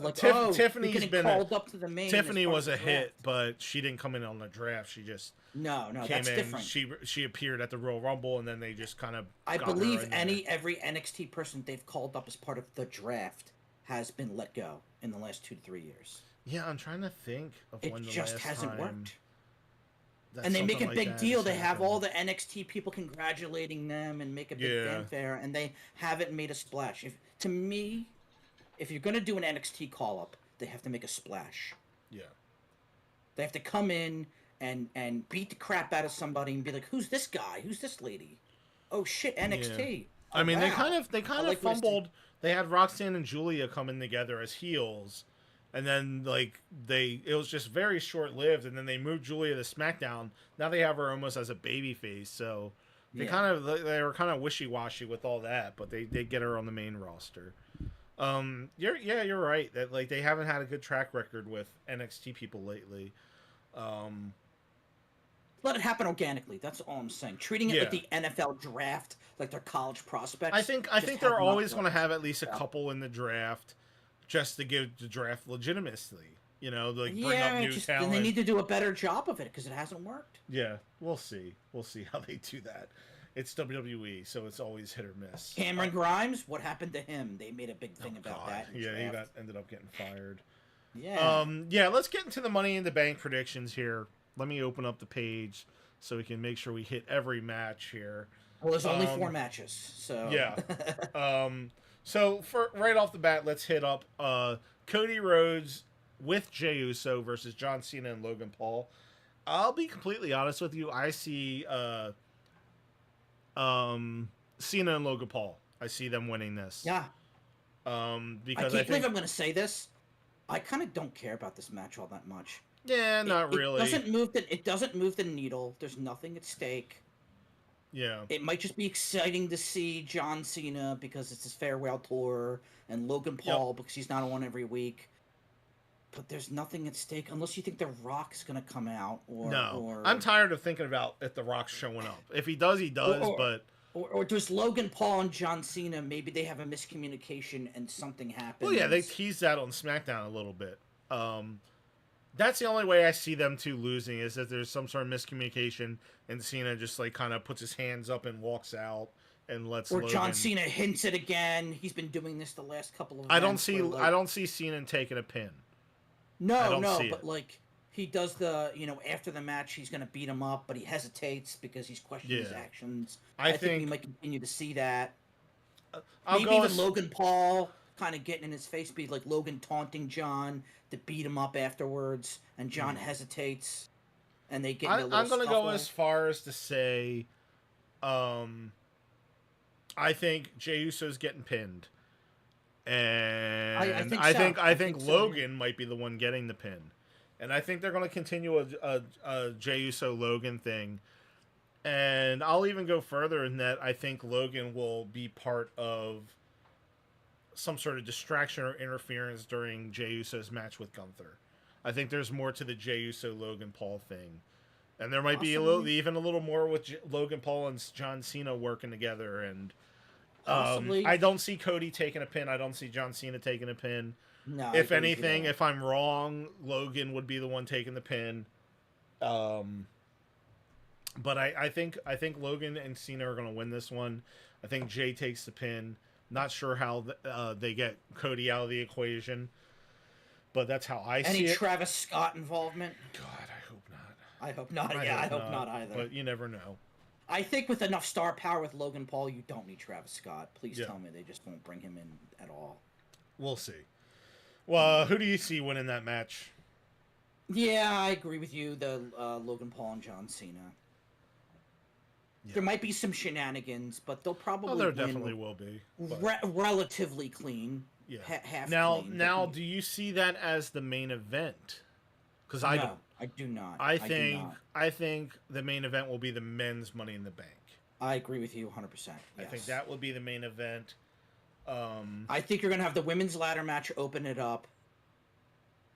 Tiffany's been called up to the main. Tiffany was a hit, but she didn't come in on the draft. She just no, came that's in. different. She appeared at the Royal Rumble, and then they just kind of. I believe every NXT person they've called up as part of the draft has been let go in the last 2 to 3 years. Yeah, I'm trying to think of when the last time. It just hasn't worked. And they make a big deal. They have all the NXT people congratulating them and make a big fanfare, and they haven't made a splash. To me, if you're going to do an NXT call-up, they have to make a splash. Yeah. They have to come in and beat the crap out of somebody and be like, "Who's this guy? Who's this lady? Oh shit, NXT." Yeah. I mean, they kind of fumbled. They had Roxanne and Julia coming together as heels. And then, it was just very short-lived, and then they moved Julia to SmackDown. Now they have her almost as a babyface, so they were kind of wishy-washy with all that, but they did get her on the main roster. You're right that they haven't had a good track record with NXT people lately. Let it happen organically. That's all I'm saying. Treating it like the NFL draft, like their college prospects. I think they're always going to have at least a couple in the draft. Just to give the draft legitimacy, bring up new talent. And they need to do a better job of it because it hasn't worked. Yeah, we'll see. We'll see how they do that. It's WWE, so it's always hit or miss. Cameron Grimes, what happened to him? They made a big thing about that. Yeah, he ended up getting fired. Yeah. Let's get into the Money in the Bank predictions here. Let me open up the page so we can make sure we hit every match here. Well, there's only 4 matches, so yeah. So, for right off the bat, let's hit up Cody Rhodes with Jey Uso versus John Cena and Logan Paul. I'll be completely honest with you. I see Cena and Logan Paul. I see them winning this. Yeah. Because I can't believe I'm going to say this. I kind of don't care about this match all that much. Yeah, not really. It doesn't move the needle. There's nothing at stake. Yeah. It might just be exciting to see John Cena because it's his farewell tour and Logan Paul because he's not on every week. But there's nothing at stake unless you think The Rock's going to come out or... I'm tired of thinking about if The Rock's showing up. If he does, he does, but... Or does Logan Paul and John Cena, maybe they have a miscommunication and something happens? Well, yeah, they teased that on SmackDown a little bit. That's the only way I see them two losing is that there's some sort of miscommunication and Cena just like kind of puts his hands up and walks out and lets. Or Logan... John Cena hints it again. He's been doing this the last couple of. I don't see Cena taking a pin. No, but like he does after the match he's gonna beat him up, but he hesitates because he's questioning his actions. I think we might continue to see that. Maybe even Logan Paul kind of getting in his face, be like Logan taunting John to beat him up afterwards, and John hesitates, and they get. I'm gonna go as far as to say, I think Jey Uso's getting pinned, and I think Logan might be the one getting the pin, and I think they're gonna continue a Jey Uso Logan thing, and I'll even go further in that I think Logan will be part of some sort of distraction or interference during Jey Uso's match with Gunther. I think there's more to the Jey Uso Logan Paul thing, and there might be even a little more with Logan Paul and John Cena working together. And I don't see Cody taking a pin. I don't see John Cena taking a pin. No. If anything, if I'm wrong, Logan would be the one taking the pin. But I think Logan and Cena are going to win this one. I think Jay takes the pin. Not sure how they get Cody out of the equation, but that's how I see it. Any Travis Scott involvement? God, I hope not. I hope not. I hope not either. But you never know. I think with enough star power with Logan Paul, you don't need Travis Scott. Please tell me they just won't bring him in at all. We'll see. Well, who do you see winning that match? Yeah, I agree with you. The Logan Paul and John Cena. Yeah. There might be some shenanigans, but they'll probably there definitely will be. Relatively clean. Yeah. Half clean. Now, do you see that as the main event? Because I don't. I do not. I think the main event will be the men's Money in the Bank. I agree with you 100%. Yes. I think that will be the main event. I think you're gonna have the women's ladder match open it up,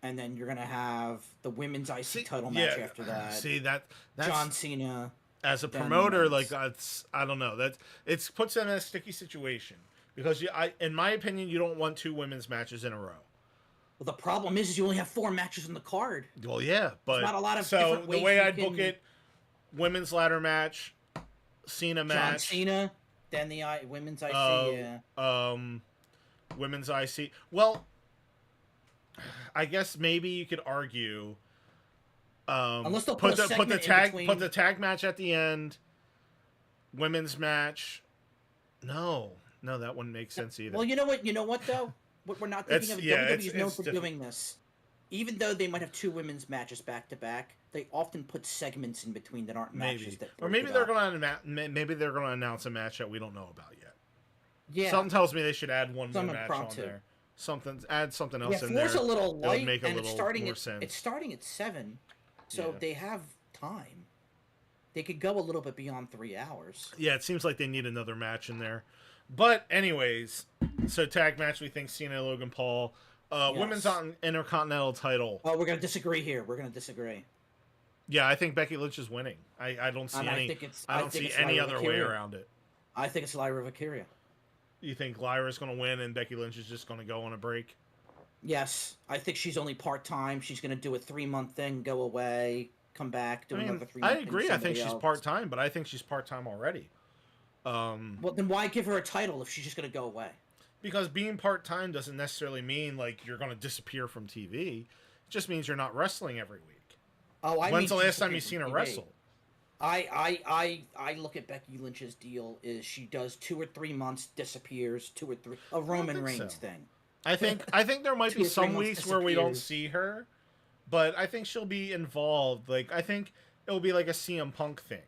and then you're gonna have the women's IC title match after that. See that's John Cena. As a promoter, like that's I don't know, it puts them in a sticky situation because in my opinion, you don't want two women's matches in a row. Well, the problem is you only have 4 matches on the card. Well, yeah, but not a lot of different ways the way I'd book it, women's ladder match, Cena match, John Cena, then the women's IC, women's IC. Well, I guess maybe you could argue. Unless they'll put the tag match at the end, women's match. No, that wouldn't make sense either. Well, you know what though? What we're not thinking of. WWE is known for doing this. Even though they might have 2 women's matches back to back, they often put segments in between that aren't matches. Maybe they're going to announce a match that we don't know about yet. Yeah, something tells me they should add one more match on there. Add something else in there. Yeah, 4's a little light, make and it's starting at 7. So they have time. They could go a little bit beyond 3 hours. Yeah, it seems like they need another match in there. But anyways, so tag match, we think Cena, Logan Paul. Women's Intercontinental title. Oh, we're going to disagree here. We're going to disagree. Yeah, I think Becky Lynch is winning. I don't see I don't see any other way around it. I think it's Lyra Valkyria. You think Lyra's going to win and Becky Lynch is just going to go on a break? Yes, I think she's only part-time. She's going to do a 3-month thing, go away, come back, do another 3 months. I agree. I think she's part-time, but I think she's part-time already. Well, then why give her a title if she's just going to go away? Because being part-time doesn't necessarily mean, like, you're going to disappear from TV. It just means you're not wrestling every week. When's the last time you've seen her wrestle? I look at Becky Lynch's deal is she does 2 or 3 months, disappears, 2 or 3... A Roman Reigns thing. I think there might be some weeks where we don't see her, but I think she'll be involved. Like I think it'll be like a CM Punk thing,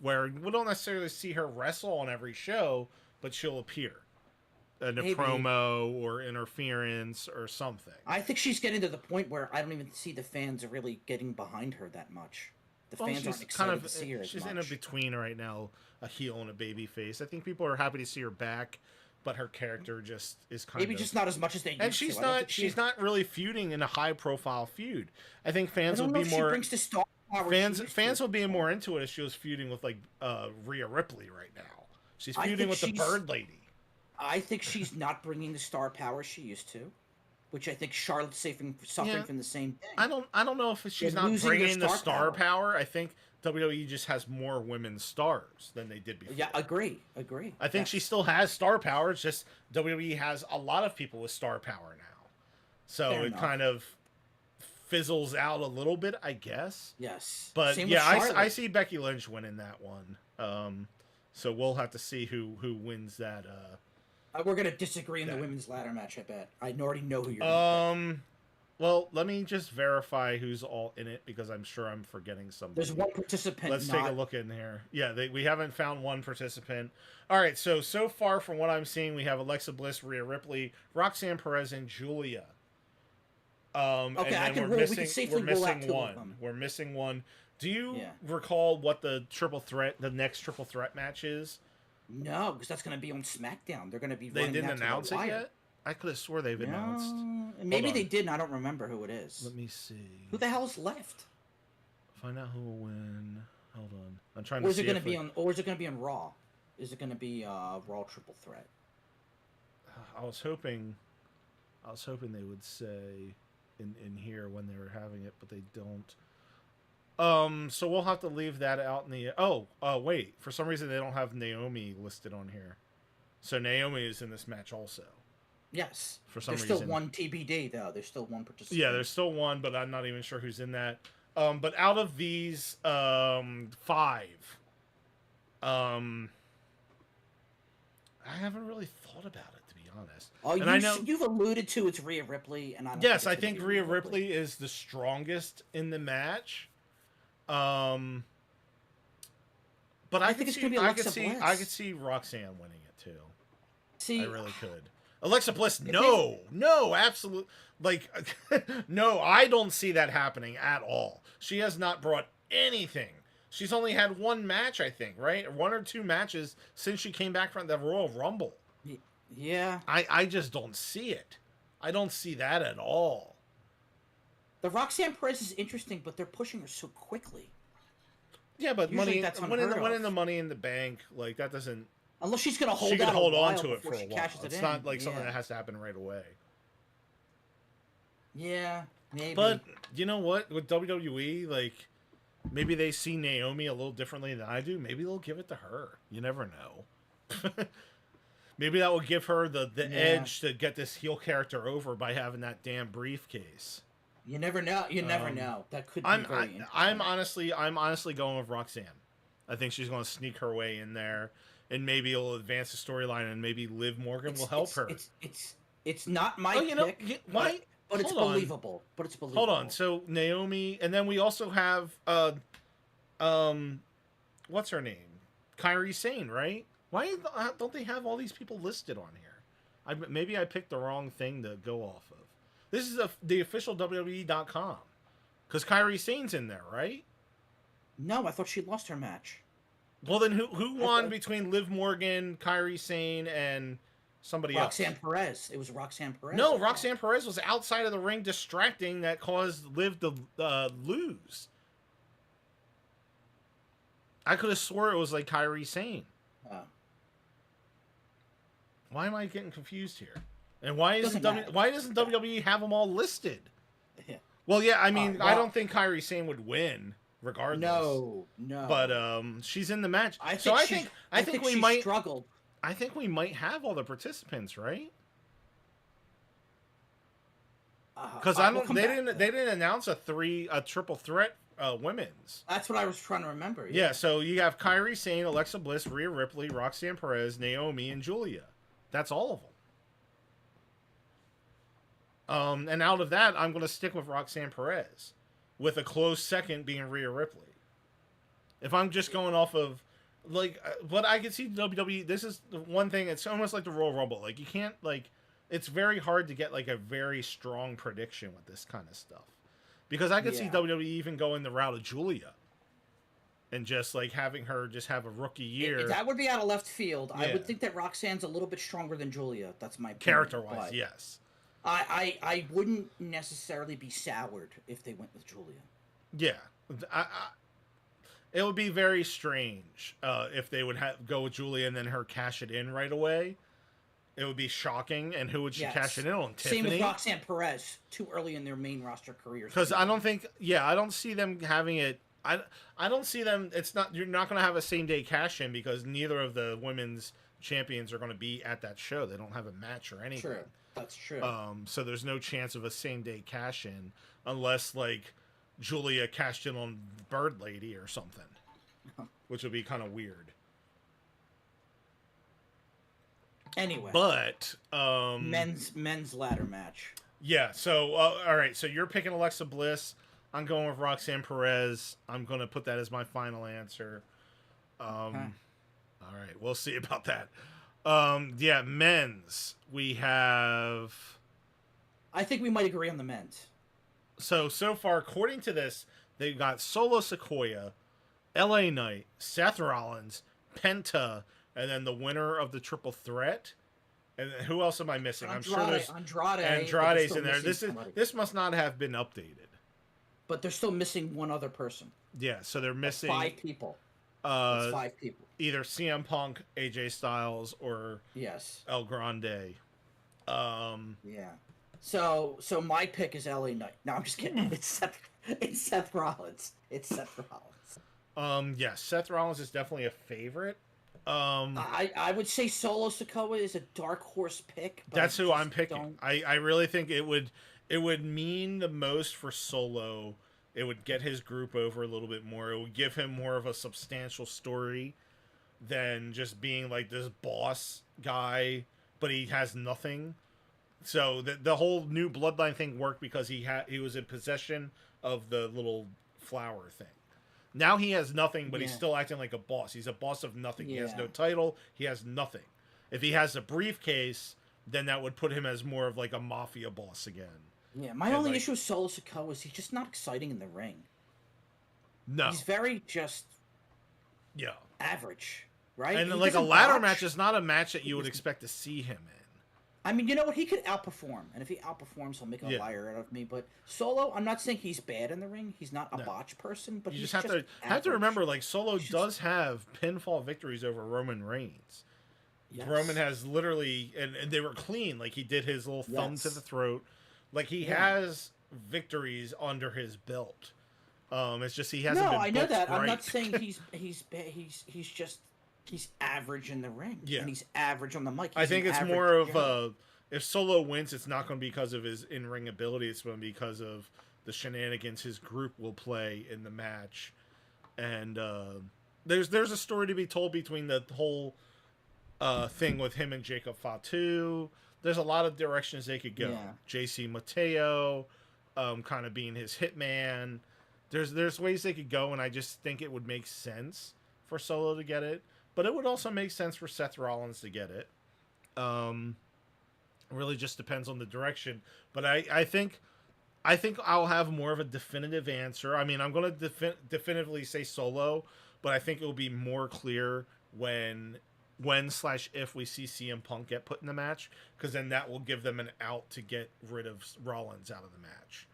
where we don't necessarily see her wrestle on every show, but she'll appear in a promo or interference or something. I think she's getting to the point where I don't even see the fans fans getting behind her that much. The fans aren't excited to see her as much. She's in a between right now, a heel and a baby face. I think people are happy to see her back. But her character just is kind of... Maybe just not as much as they used to. And she's not really feuding in a high-profile feud. I think fans would be more... She brings the star power fans would be more into it if she was feuding with, like, Rhea Ripley right now. She's feuding with the Bird Lady. I think she's not bringing the star power she used to, which I think Charlotte's suffering from the same thing. I don't know if she's not bringing the star power. I think WWE just has more women's stars than they did before. Yeah, agree. I think she still has star power. It's just WWE has a lot of people with star power now, so Fair it enough. kind of fizzles out a little bit, I guess. Yes, but yeah, I see Becky Lynch winning that one. So we'll have to see who wins that. We're gonna disagree in the women's ladder match. I bet. I already know who you're. Well, let me just verify who's all in it because I'm sure I'm forgetting somebody. There's one participant. Let's take a look in here. Yeah, we haven't found one participant. All right, so far from what I'm seeing, we have Alexa Bliss, Rhea Ripley, Roxanne Perez, and Julia. Okay, and then we can safely rule out two of them. We're missing one. Do you recall what the next triple threat match is? No, because that's going to be on SmackDown. They're going to be. They didn't announce it yet. I could have swore they've announced. Maybe they did. And I don't remember who it is. Let me see. Who the hell's left? Find out who will win. Hold on. I'm trying to see. Or is it going to be on? Or is it going to be on Raw? Is it going to be Raw triple threat? I was hoping they would say in here when they were having it, but they don't. So we'll have to leave that out in the. Wait. For some reason, they don't have Naomi listed on here. So Naomi is in this match also. Yes. For some reason. There's still one TBD though. There's still one participant. Yeah, there's still one, but I'm not even sure who's in that. But out of these 5, I haven't really thought about it, to be honest. And I know you've alluded to it's Rhea Ripley, and I think Rhea Ripley is the strongest in the match. But I could see Roxanne winning it too. I really could. Alexa Bliss, no, absolutely. No, I don't see that happening at all. She has not brought anything. She's only had one match, I think, right? 1 or 2 matches since she came back from the Royal Rumble. Yeah. I just don't see it. I don't see that at all. The Roxanne Perez is interesting, but they're pushing her so quickly. Yeah, but winning the Money in the Bank, that doesn't... Unless she's going to hold on to it for a while. It's not something that has to happen right away. Yeah, maybe. But you know what? With WWE, maybe they see Naomi a little differently than I do. Maybe they'll give it to her. You never know. Maybe that will give her the edge to get this heel character over by having that damn briefcase. You never know. You never know. That could be very interesting. I'm honestly going with Roxanne. I think she's going to sneak her way in there. And maybe it'll advance the storyline, and maybe Liv Morgan will help her. It's not my pick. Why? But it's believable. Hold on. So Naomi, and then we also have what's her name? Kairi Sane, right? Why don't they have all these people listed on here? Maybe I picked the wrong thing to go off of. This is the official WWE.com. Because Kairi Sane's in there, right? No, I thought she lost her match. Well, then who won between Liv Morgan, Kairi Sane, and somebody else? Roxanne Perez. It was Roxanne Perez. No, Roxanne Perez was outside of the ring distracting that caused Liv to lose. I could have swore it was Kairi Sane. Why am I getting confused here? And why doesn't WWE have them all listed? Yeah. Well, yeah, I mean, I don't think Kairi Sane would win. Regardless, no. But she's in the match, I think we might struggle. I think we might have all the participants, right? Because they didn't announce a triple threat women's. That's what I was trying to remember. Yeah, so you have Kairi Sane, Alexa Bliss, Rhea Ripley, Roxanne Perez, Naomi, and Julia. That's all of them. And out of that, I'm going to stick with Roxanne Perez, with a close second being Rhea Ripley. If I'm just going off of, but I can see WWE, this is the one thing, it's almost like the Royal Rumble. You can't, it's very hard to get, a very strong prediction with this kind of stuff. Because I could see WWE even going the route of Julia. And just, having her just have a rookie year. That would be out of left field. Yeah. I would think that Roxanne's a little bit stronger than Julia. That's my opinion. Character-wise, yes. I wouldn't necessarily be soured if they went with Julia. Yeah. It would be very strange if they would go with Julia and then her cash it in right away. It would be shocking. And who would she cash it in on? Same Tiffany? with Roxanne Perez. Too early in their main roster careers. Because I don't think, I don't see them having it. I don't see them. It's not. You're not going to have a same day cash in because neither of the women's champions are going to be at that show. They don't have a match or anything. True. That's true. So there's no chance of a same day cash in unless like Julia cashed in on Bird Lady or something, which would be kind of weird. Anyway, but men's ladder match. Yeah. So all right. So you're picking Alexa Bliss. I'm going with Roxanne Perez. I'm going to put that as my final answer. All right. We'll see about that. Yeah, men's. We have... I think we might agree on the men's. So far, according to this, they've got Solo Sequoia, LA Knight, Seth Rollins, Penta, and then the winner of the Triple Threat. And who else am I missing? I'm sure there's... Andrade's in there. This must not have been updated. But they're still missing one other person. Yeah, so they're missing... 5 people. That's 5 people. Either CM Punk, AJ Styles, or El Grande. Yeah. So my pick is LA Knight. No, I'm just kidding. It's Seth Rollins. It's Seth Rollins. Yeah, Seth Rollins is definitely a favorite. I would say Solo Sikoa is a dark horse pick. But that's who I'm picking. I really think it would mean the most for Solo. It would get his group over a little bit more. It would give him more of a substantial story than just being like this boss guy, but he has nothing. So the whole new bloodline thing worked because he was in possession of the little flower thing. Now he has nothing, but he's still acting like a boss. He's a boss of nothing. Yeah. He has no title. He has nothing. If he has a briefcase, then that would put him as more of like a mafia boss again. Yeah, my only issue with Solo Sikoa is he's just not exciting in the ring. No. He's very just average, right? And like a ladder match is not a match that you would expect to see him in. I mean, you know what? He could outperform. And if he outperforms, he'll make a liar out of me. But Solo, I'm not saying he's bad in the ring. He's not a botch person, but you just have to remember, like, Solo does have pinfall victories over Roman Reigns. Yes. Roman has literally, and they were clean. Like, he did his little thumb to the throat. Like, he has victories under his belt. It's just he hasn't been I know that. Right. I'm not saying he's average in the ring. Yeah. And he's average on the mic. I think it's more of if Solo wins, it's not going to be because of his in-ring ability. It's going to be because of the shenanigans his group will play in the match. And there's a story to be told between the whole thing with him and Jacob Fatu. There's a lot of directions they could go. Yeah. JC Mateo, kind of being his hitman. There's ways they could go, and I just think it would make sense for Solo to get it. But it would also make sense for Seth Rollins to get it. It really just depends on the direction. But I think I'll have more of a definitive answer. I mean, I'm going to definitively say Solo, but I think it will be more clear when/if we see CM Punk get put in the match, because then that will give them an out to get rid of Rollins out of the match.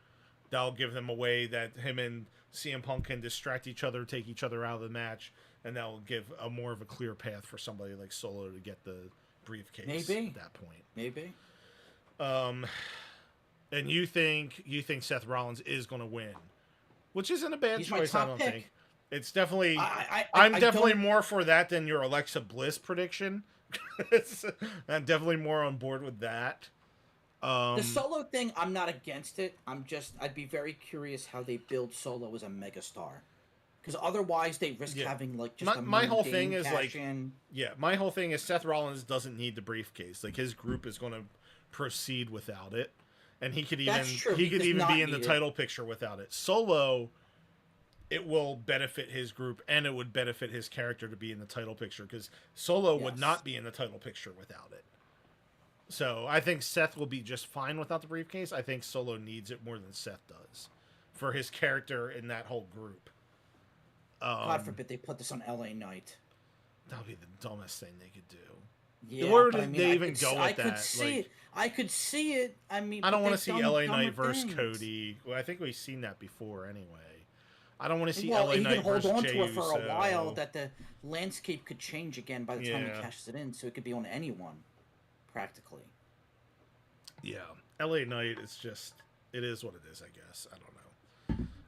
That'll give them a way that him and CM Punk can distract each other, take each other out of the match, and that will give a more of a clear path for somebody like Solo to get the briefcase at that point. Maybe. And you think Seth Rollins is going to win, which isn't a bad choice, I don't think. It's definitely. I'm definitely more for that than your Alexa Bliss prediction. I'm definitely more on board with that. The Solo thing, I'm not against it. I'd be very curious how they build Solo as a megastar, because otherwise they risk having like just my whole thing is like my whole thing is Seth Rollins doesn't need the briefcase. Like his group is going to proceed without it, and he could even be in the title picture without it. Solo. It will benefit his group, and it would benefit his character to be in the title picture, because Solo would not be in the title picture without it. So I think Seth will be just fine without the briefcase. I think Solo needs it more than Seth does for his character in that whole group. God forbid they put this on LA Knight. That would be the dumbest thing they could do. Yeah, where did they even go with that? I could see it. I mean, I don't want to see LA Knight versus Cody. Well, I think we've seen that before anyway. I don't want to see Well, LA he Knight can hold versus on Jey to it for a Uso. while. That the landscape could change again by the time he Yeah. cashes it in, so it could be on anyone, practically. Yeah, LA Knight. It's just it is what it is. I guess I don't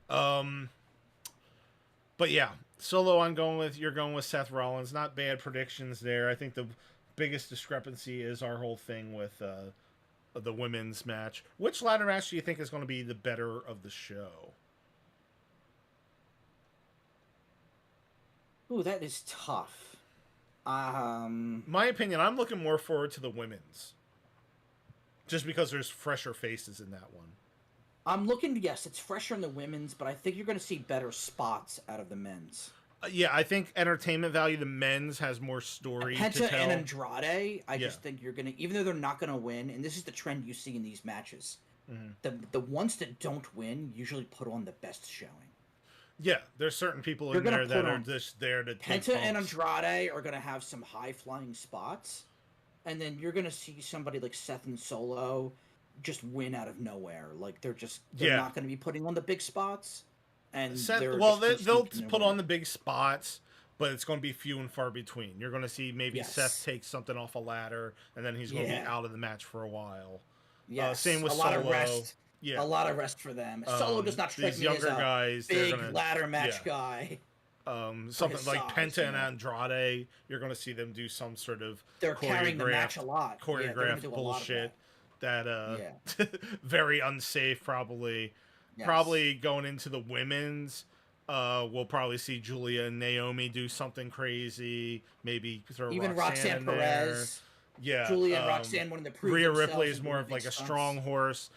know. But yeah, Solo. You're going with Seth Rollins. Not bad predictions there. I think the biggest discrepancy is our whole thing with the women's match. Which ladder match do you think is going to be the better of the show? Ooh, that is tough. My opinion, I'm looking more forward to the women's. Just because there's fresher faces in that one. I'm looking, yes, it's fresher in the women's, but I think you're going to see better spots out of the men's. Yeah, I think entertainment value, the men's has more story to Penta tell. and Andrade, I just think you're going to, even though they're not going to win, and this is the trend you see in these matches, the ones that don't win usually put on the best showing. Yeah, there's certain people in there that are just there to take Penta and bumps. Andrade are going to have some high-flying spots, and then you're going to see somebody like Seth and Solo just win out of nowhere. Like, they're not going to be putting on the big spots. And they'll put on the big spots, but it's going to be few and far between. You're going to see maybe Seth take something off a ladder, and then he's going to be out of the match for a while. Same with Solo. A lot of rest for them. Solo does not strike these me younger as a guys, big ladder match guy. Something like Penta and Andrade, you're going to see them do some sort of they're carrying the match a lot. Choreographed bullshit that very unsafe probably. Yes. Probably going into the women's, we'll probably see Julia and Naomi do something crazy. Maybe throw even Roxanne Perez. Yeah, Julia and Roxanne wanting to prove Rhea Ripley is more of like a strong horse.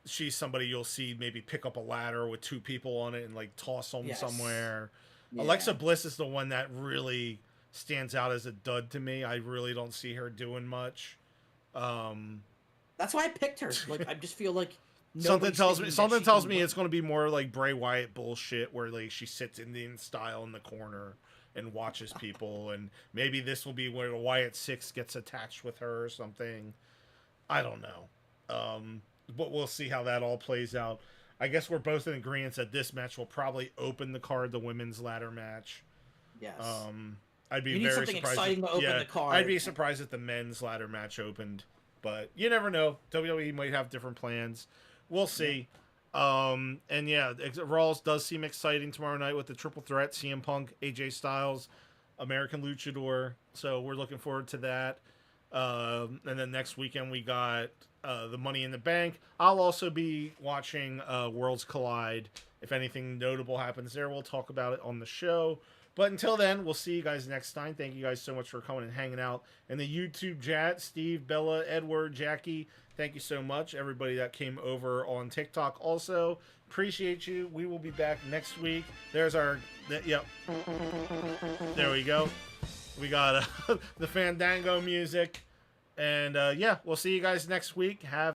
She's somebody you'll see maybe pick up a ladder with two people on it and like toss them somewhere. Yeah. Alexa Bliss is the one that really stands out as a dud to me. I really don't see her doing much. That's why I picked her. Like, I just feel like something tells me it's going to be more like Bray Wyatt bullshit, where like she sits Indian style in the corner and watches people, and maybe this will be where the Wyatt 6 gets attached with her or something. I don't know. But we'll see how that all plays out. I guess we're both in agreement that this match will probably open the card, the women's ladder match. Yes. I'd be you need very something surprised. Exciting to open the card. I'd be surprised if the men's ladder match opened, but you never know. WWE might have different plans. We'll see. And yeah, Raw does seem exciting tomorrow night with the triple threat: CM Punk, AJ Styles, American Luchador. So we're looking forward to that. And then next weekend we got the Money in the Bank. I'll also be watching Worlds Collide. If anything notable happens there, we'll talk about it on the show. But until then, we'll see you guys next time. Thank you guys so much for coming and hanging out in the YouTube chat. Steve, Bella, Edward, Jackie, thank you so much. Everybody that came over on TikTok also. Appreciate you. We will be back next week. There's our... Yep. There we go. We got the Fandango music. And yeah, we'll see you guys next week. Have